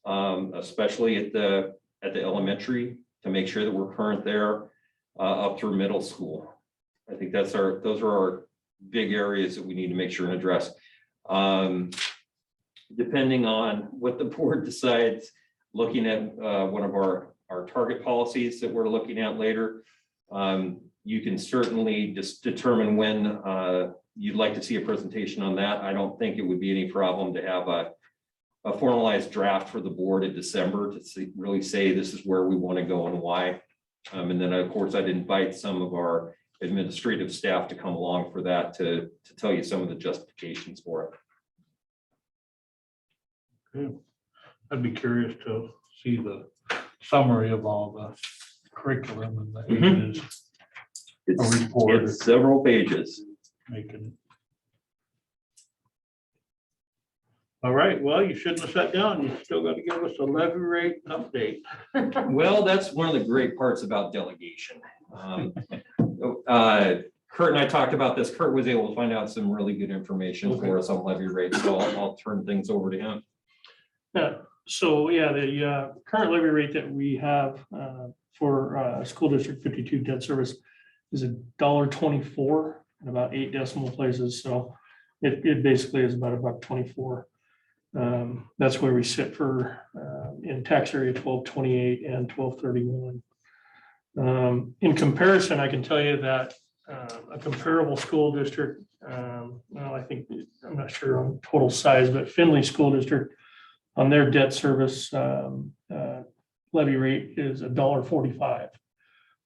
especially at the elementary, to make sure that we're current there, up through middle school. I think those are our big areas that we need to make sure and address. Depending on what the board decides, looking at one of our target policies that we're looking at later, you can certainly just determine when you'd like to see a presentation on that. I don't think it would be any problem to have a formalized draft for the board in December to really say this is where we want to go and why. And then, of course, I'd invite some of our administrative staff to come along for that to tell you some of the justifications for it. I'd be curious to see the summary of all the curriculum and the ages. report. It's several pages. Making. All right, well, you shouldn't have sat down. You still got to give us a levy rate update. Well, that's one of the great parts about delegation. Kurt and I talked about this. Kurt was able to find out some really good information for us on levy rates, so I'll turn things over to him. Yeah, so yeah, the current levy rate that we have for School District 52 debt service is $1.24 in about 8 decimal places. So it basically is about $1.24. That's where we sit for in tax area 1228 and 1231. In comparison, I can tell you that a comparable school district, well, I think, I'm not sure on total size, but Findlay School District on their debt service levy rate is $1.45.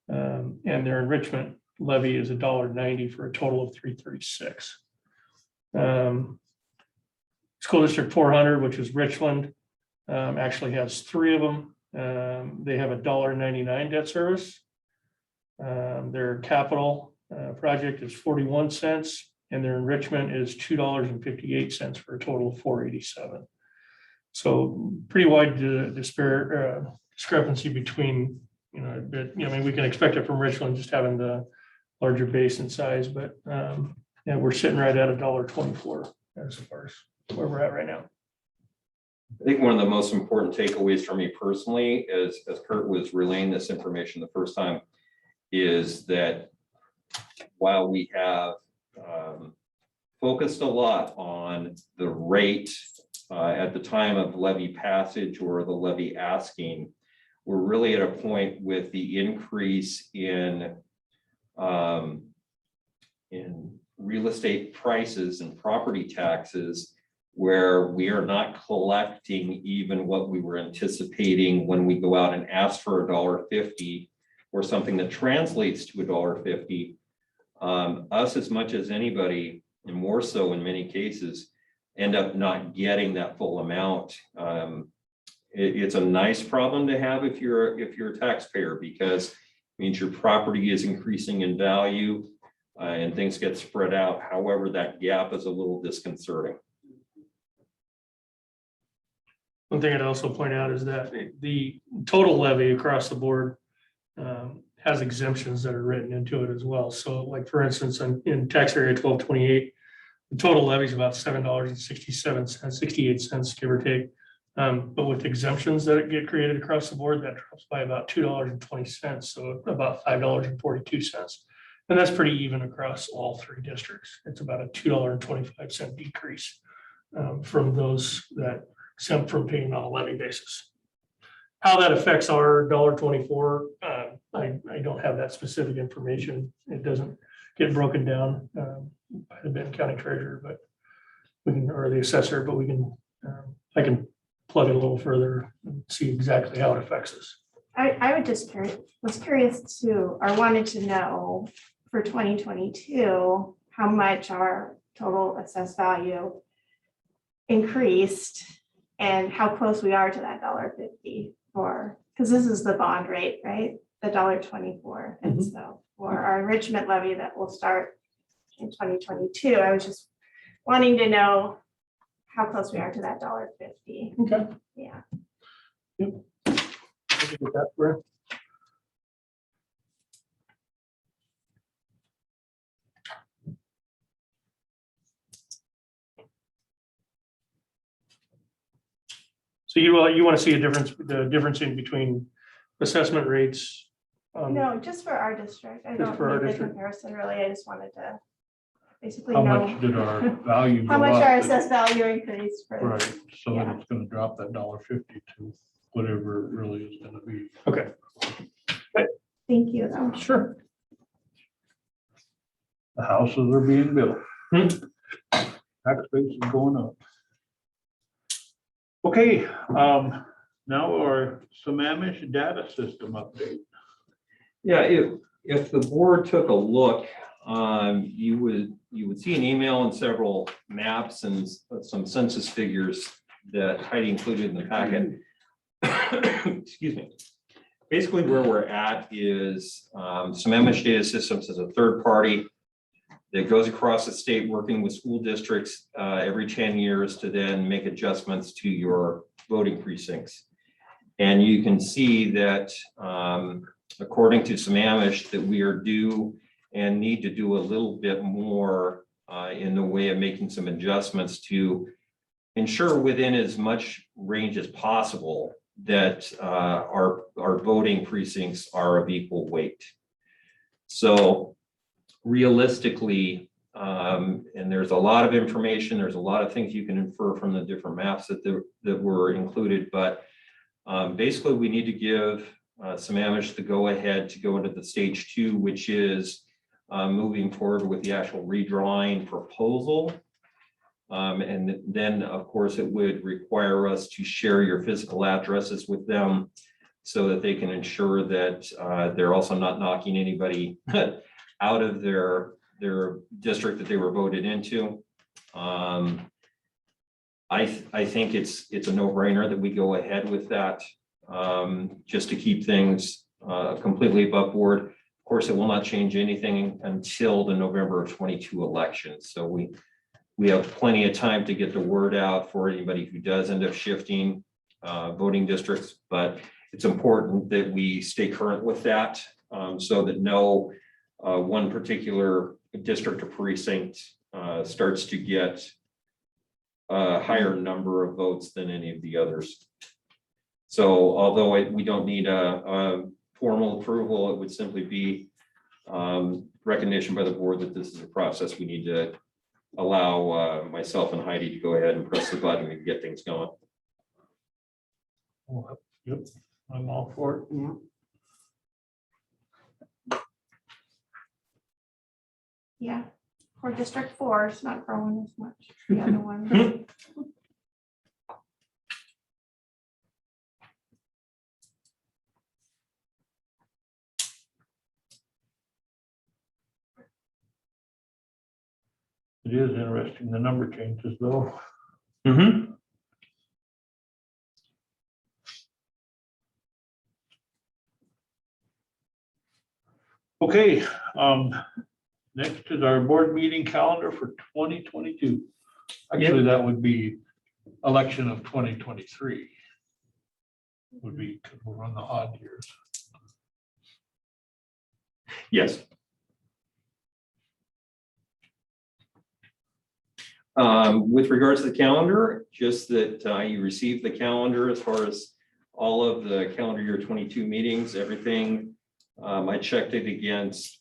And their enrichment levy is $1.90 for a total of $3.36. School District 400, which is Richland, actually has 3 of them. They have $1.99 debt service. Their capital project is 41 cents, and their enrichment is $2.58 for a total of 487. So pretty wide discrepancy between, I mean, we can expect it from Richland just having the larger base and size, but yeah, we're sitting right at $1.24 as far as where we're at right now. I think one of the most important takeaways for me personally, as Kurt was relaying this information the first time, is that while we have focused a lot on the rate at the time of levy passage or the levy asking, we're really at a point with the increase in real estate prices and property taxes, where we are not collecting even what we were anticipating when we go out and ask for $1.50 or something that translates to $1.50. Us, as much as anybody, and more so in many cases, end up not getting that full amount. It's a nice problem to have if you're a taxpayer, because it means your property is increasing in value and things get spread out. However, that gap is a little disconcerting. One thing I'd also point out is that the total levy across the board has exemptions that are written into it as well. So like, for instance, in tax area 1228, the total levy is about $7.67, 68 cents, give or take. But with exemptions that get created across the board, that drops by about $2.20, so about $5.42. And that's pretty even across all three districts. It's about a $2.25 decrease from those that are exempt from paying on a levy basis. How that affects our $1.24, I don't have that specific information. It doesn't get broken down by the Benton County Treasurer, but we can, or the assessor, but we can, I can plug it a little further and see exactly how it affects us. I would just was curious to, or wanted to know for 2022, how much our total assessed value increased and how close we are to that $1.50 for, because this is the bond rate, right? The $1.24. And so for our enrichment levy that will start in 2022, I was just wanting to know how close we are to that $1.50. Okay. Yeah. Yep. I can get that for you. So you want to see a difference, the difference in between assessment rates? No, just for our district. I don't for our need the district. comparison really. I just wanted to basically How know much did our value go how much up? our assessed value increased for. Right, so that Yeah. it's gonna drop that $1.50 to whatever it really is gonna be. Okay, Thank you though. sure. The houses are being built. Hmm. Tax base is going up. Okay, now our Sammamish data system update. Yeah, if the board took a look, you would see an email and several maps and some census figures that Heidi included in the packet. Excuse me. Basically, where we're at is Sammamish Data Systems is a third party that goes across the state working with school districts every 10 years to then make adjustments to your voting precincts. And you can see that according to Sammamish, that we are due and need to do a little bit more in the way of making some adjustments to ensure within as much range as possible that our voting precincts are of equal weight. So realistically, and there's a lot of information, there's a lot of things you can infer from the different maps that were included, but basically we need to give Sammamish the go-ahead to go into the stage 2, which is moving forward with the actual redrawing proposal. And then, of course, it would require us to share your physical addresses with them so that they can ensure that they're also not knocking anybody out of their district that they were voted into. I think it's a no-brainer that we go ahead with that, just to keep things completely above board. Of course, it will not change anything until the November of 22 election. So we have plenty of time to get the word out for anybody who does end up shifting voting districts, but it's important that we stay current with that so that no one particular district or precinct starts to get a higher number of votes than any of the others. So although we don't need a formal approval, it would simply be recognition by the board that this is a process we need to allow myself and Heidi to go ahead and press the button and get things going. Yep, I'm all for it. Yeah, for District 4, it's not growing as much. The other one. It is interesting, the number changes though. Mm-hmm. Okay, next is our board meeting calendar for 2022. Actually, that would be election of 2023. Would be, because we're on the odd years. Yes. With regards to the calendar, just that you received the calendar as far as all of the calendar year 22 meetings, everything. I checked it against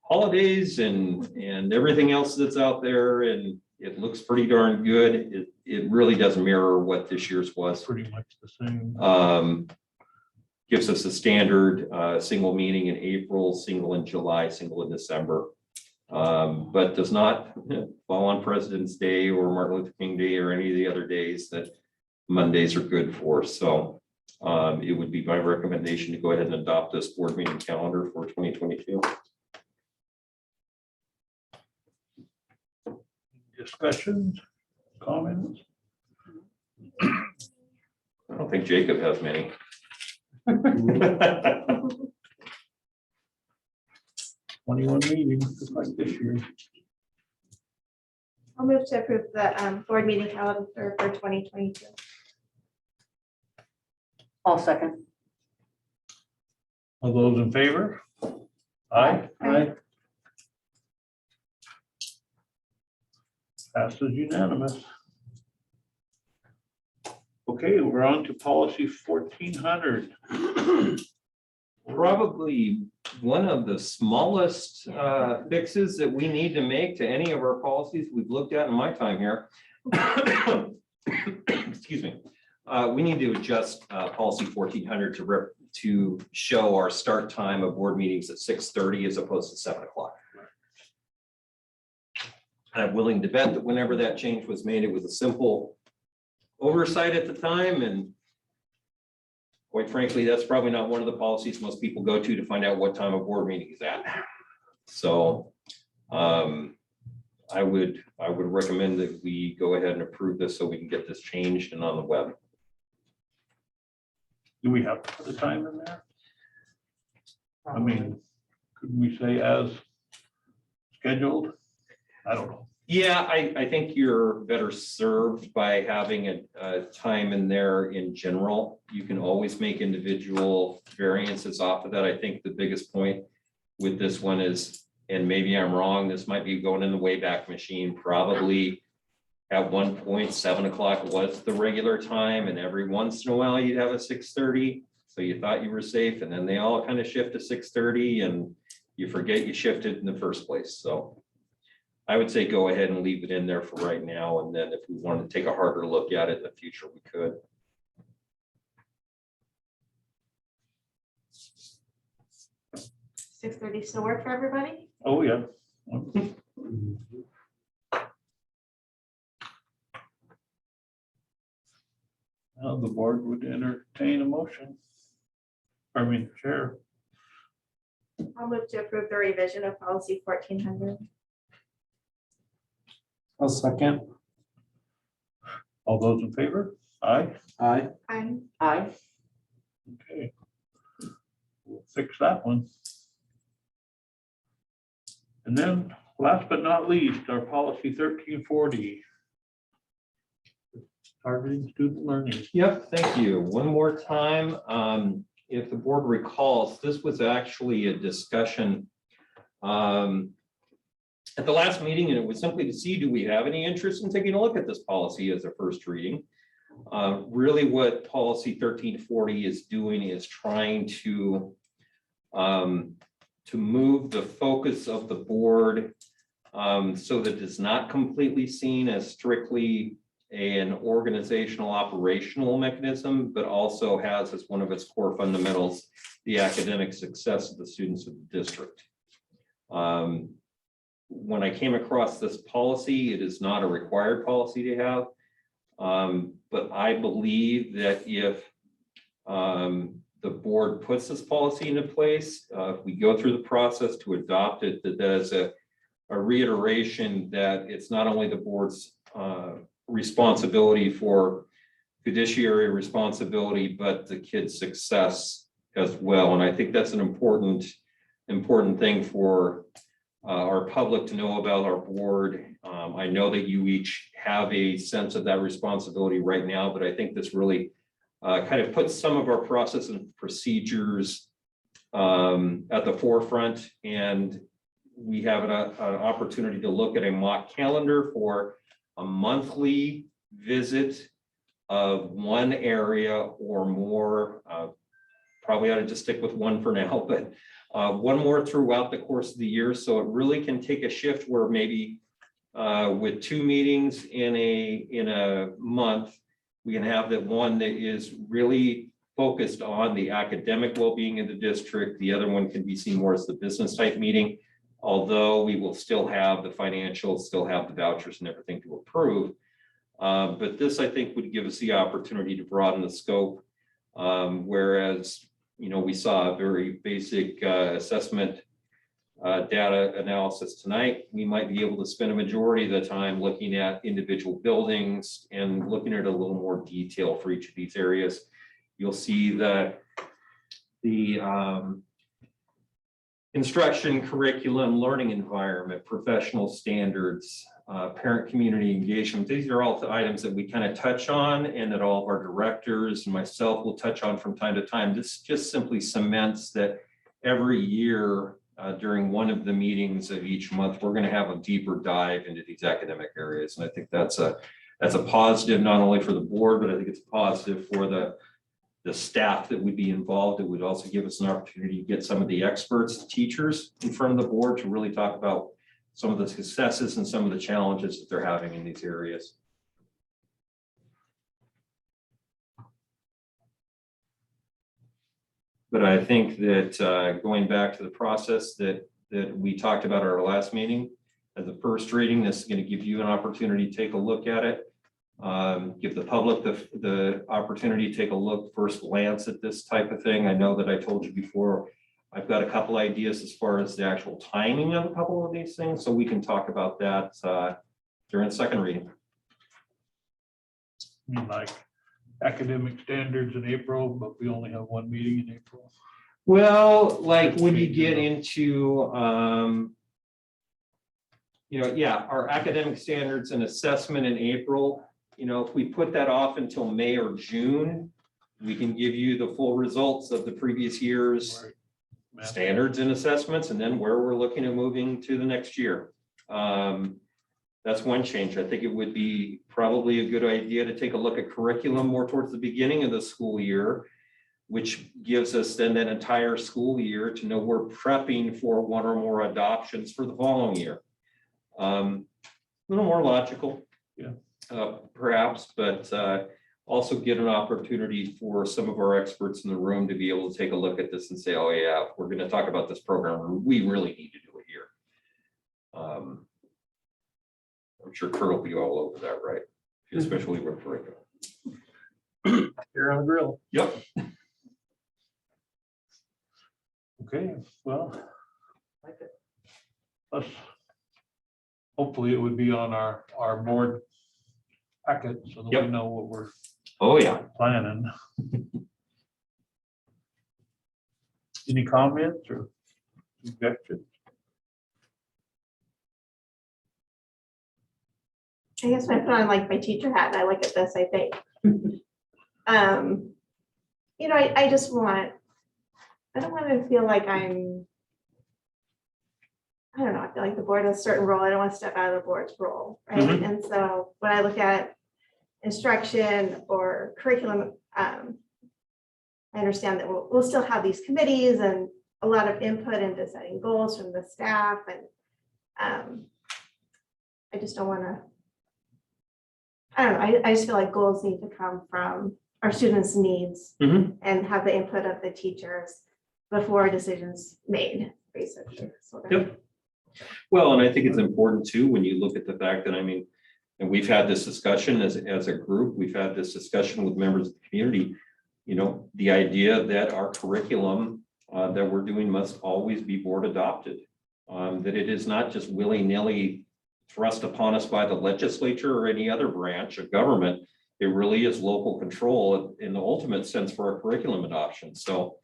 holidays and everything else that's out there, and it looks pretty darn good. It really does mirror what this year's was. Pretty much the same. Gives us a standard single meeting in April, single in July, single in December. But does not fall on President's Day or Martin Luther King Day or any of the other days that Mondays are good for. So it would be my recommendation to go ahead and adopt this board meeting calendar for 2022. Discussions, comments? I don't think Jacob has many. 21 meetings, just like this year. I'll move to approve the board meeting calendar for 2022. I'll second. All those in favor? Aye. Aye. Passes unanimous. Okay, we're on to policy 1400. Probably one of the smallest fixes that we need to make to any of our policies we've looked at in my time here. Excuse me. We need to adjust policy 1400 to show our start time of board meetings at 6:30 as opposed to 7 o'clock. I'm willing to bet that whenever that change was made, it was a simple oversight at the time, and quite frankly, that's probably not one of the policies most people go to find out what time a board meeting is at. So I would recommend that we go ahead and approve this so we can get this changed and on the web. Do we have to put the time in there? I mean, could we say as scheduled? I don't know. Yeah, I think you're better served by having a time in there in general. You can always make individual variances off of that. I think the biggest point with this one is, and maybe I'm wrong, this might be going in the Wayback Machine, probably at one point, 7 o'clock was the regular time, and every once in a while you'd have a 6:30. So you thought you were safe, and then they all kind of shift to 6:30 and you forget you shifted in the first place. So I would say go ahead and leave it in there for right now, and then if we want to take a harder look at it in the future, we could. $6:30 still work for everybody? Oh, yeah. Now the board would entertain a motion. I mean, chair. I'll move to approve the revision of policy 1400. I'll second. All those in favor? Aye. Aye. Aye. Okay. We'll fix that one. And then last but not least, our policy 1340. Targeting student learning. Yep, thank you. One more time. If the board recalls, this was actually a discussion at the last meeting, and it was simply to see, do we have any interest in taking a look at this policy as a first reading? Really what policy 1340 is doing is trying to move the focus of the board so that it's not completely seen as strictly an organizational operational mechanism, but also has as one of its core fundamentals the academic success of the students of the district. When I came across this policy, it is not a required policy to have, but I believe that if the board puts this policy into place, if we go through the process to adopt it, that is a reiteration that it's not only the board's responsibility for fiduciary responsibility, but the kid's success as well. And I think that's an important thing for our public to know about our board. I know that you each have a sense of that responsibility right now, but I think this really kind of puts some of our process and procedures at the forefront, and we have an opportunity to look at a mock calendar for a monthly visit of one area or more. Probably ought to just stick with one for now, but one more throughout the course of the year. So it really can take a shift where maybe with 2 meetings in a month, we can have that one that is really focused on the academic well-being of the district. The other one can be seen more as the business type meeting, although we will still have the financials, still have the vouchers and everything to approve. But this, I think, would give us the opportunity to broaden the scope. Whereas, we saw a very basic assessment data analysis tonight, we might be able to spend a majority of the time looking at individual buildings and looking at a little more detail for each of these areas. You'll see that the instruction, curriculum, learning environment, professional standards, parent community engagement. These are all the items that we kind of touch on and that all of our directors and myself will touch on from time to time. This just simply cements that every year during one of the meetings of each month, we're going to have a deeper dive into these academic areas. And I think that's a positive, not only for the board, but I think it's a positive for the staff that would be involved. It would also give us an opportunity to get some of the experts, the teachers in front of the board to really talk about some of the successes and some of the challenges that they're having in these areas. But I think that going back to the process that we talked about at our last meeting, as a first reading, this is going to give you an opportunity to take a look at it. Give the public the opportunity to take a look, first glance at this type of thing. I know that I told you before, I've got a couple ideas as far as the actual timing of a couple of these things, so we can talk about that during second reading. Like academic standards in April, but we only have one meeting in April. Well, like when you get into, our academic standards and assessment in April, if we put that off until May or June, we can give you the full results of the previous year's standards and assessments, and then where we're looking at moving to the next year. That's one change. I think it would be probably a good idea to take a look at curriculum more towards the beginning of the school year, which gives us then that entire school year to know we're prepping for one or more adoptions for the following year. A little more logical, perhaps, but also get an opportunity for some of our experts in the room to be able to take a look at this and say, oh yeah, we're going to talk about this program. We really need to do it here. I'm sure Kurt will be all over that, right? Especially with curriculum. You're on the grill. Yep. Okay, well. Hopefully it would be on our board packet so that we know what we're planning. Any comments or objections? I guess when I put on like my teacher hat and I look at this, I think, I just I don't want to feel like I don't know, I feel like the board has a certain role. I don't want to step out of the board's role, right? Mhm. And so when I look at instruction or curriculum, I understand that we'll still have these committees and a lot of input into setting goals from the staff. And I just don't want to, I don't know, I just feel like goals need to come from our students' needs Mhm. and have the input of the teachers before a decision's made, basically. So Yep. Well, and I think it's important too, when you look at the fact that, and we've had this discussion as a group, we've had this discussion with members of the community, the idea that our curriculum that we're doing must always be board adopted. That it is not just willy-nilly thrust upon us by the legislature or any other branch of government. It really is local control in the ultimate sense for our curriculum adoption. So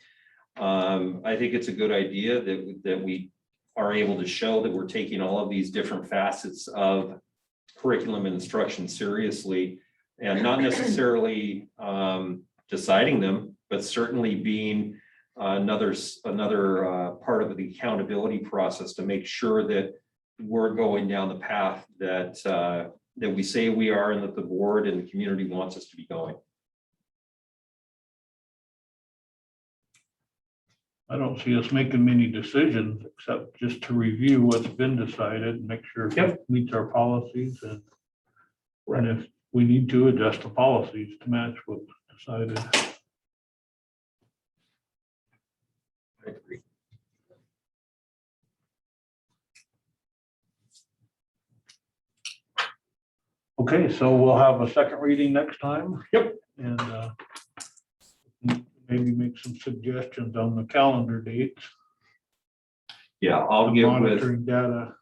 I think it's a good idea that we are able to show that we're taking all of these different facets of curriculum and instruction seriously, and not necessarily deciding them, but certainly being another part of the accountability process to make sure that we're going down the path that we say we are and that the board and the community wants us to be going. I don't see us making many decisions except just to review what's been decided and make sure it meets our policies and if we need to adjust the policies to match what's decided. I agree. Okay, so we'll have a second reading next time. Yep. And maybe make some suggestions on the calendar dates. Yeah, I'll the get with, monitoring data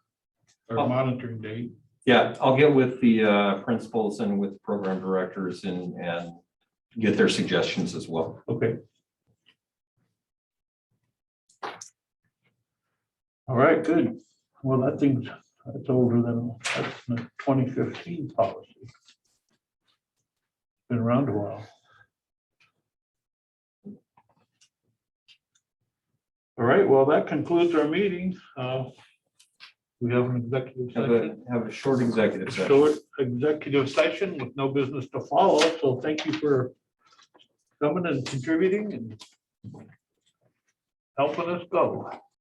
or Oh. monitoring date. yeah, I'll get with the principals and with program directors and get their suggestions as well. Okay. All right, good. Well, that's older than, that's the 2015 policy. Been around a while. All right, well, that concludes our meeting. We have an executive session. Have a short executive session. Short executive session with no business to follow. So thank you for coming and contributing and helping us go.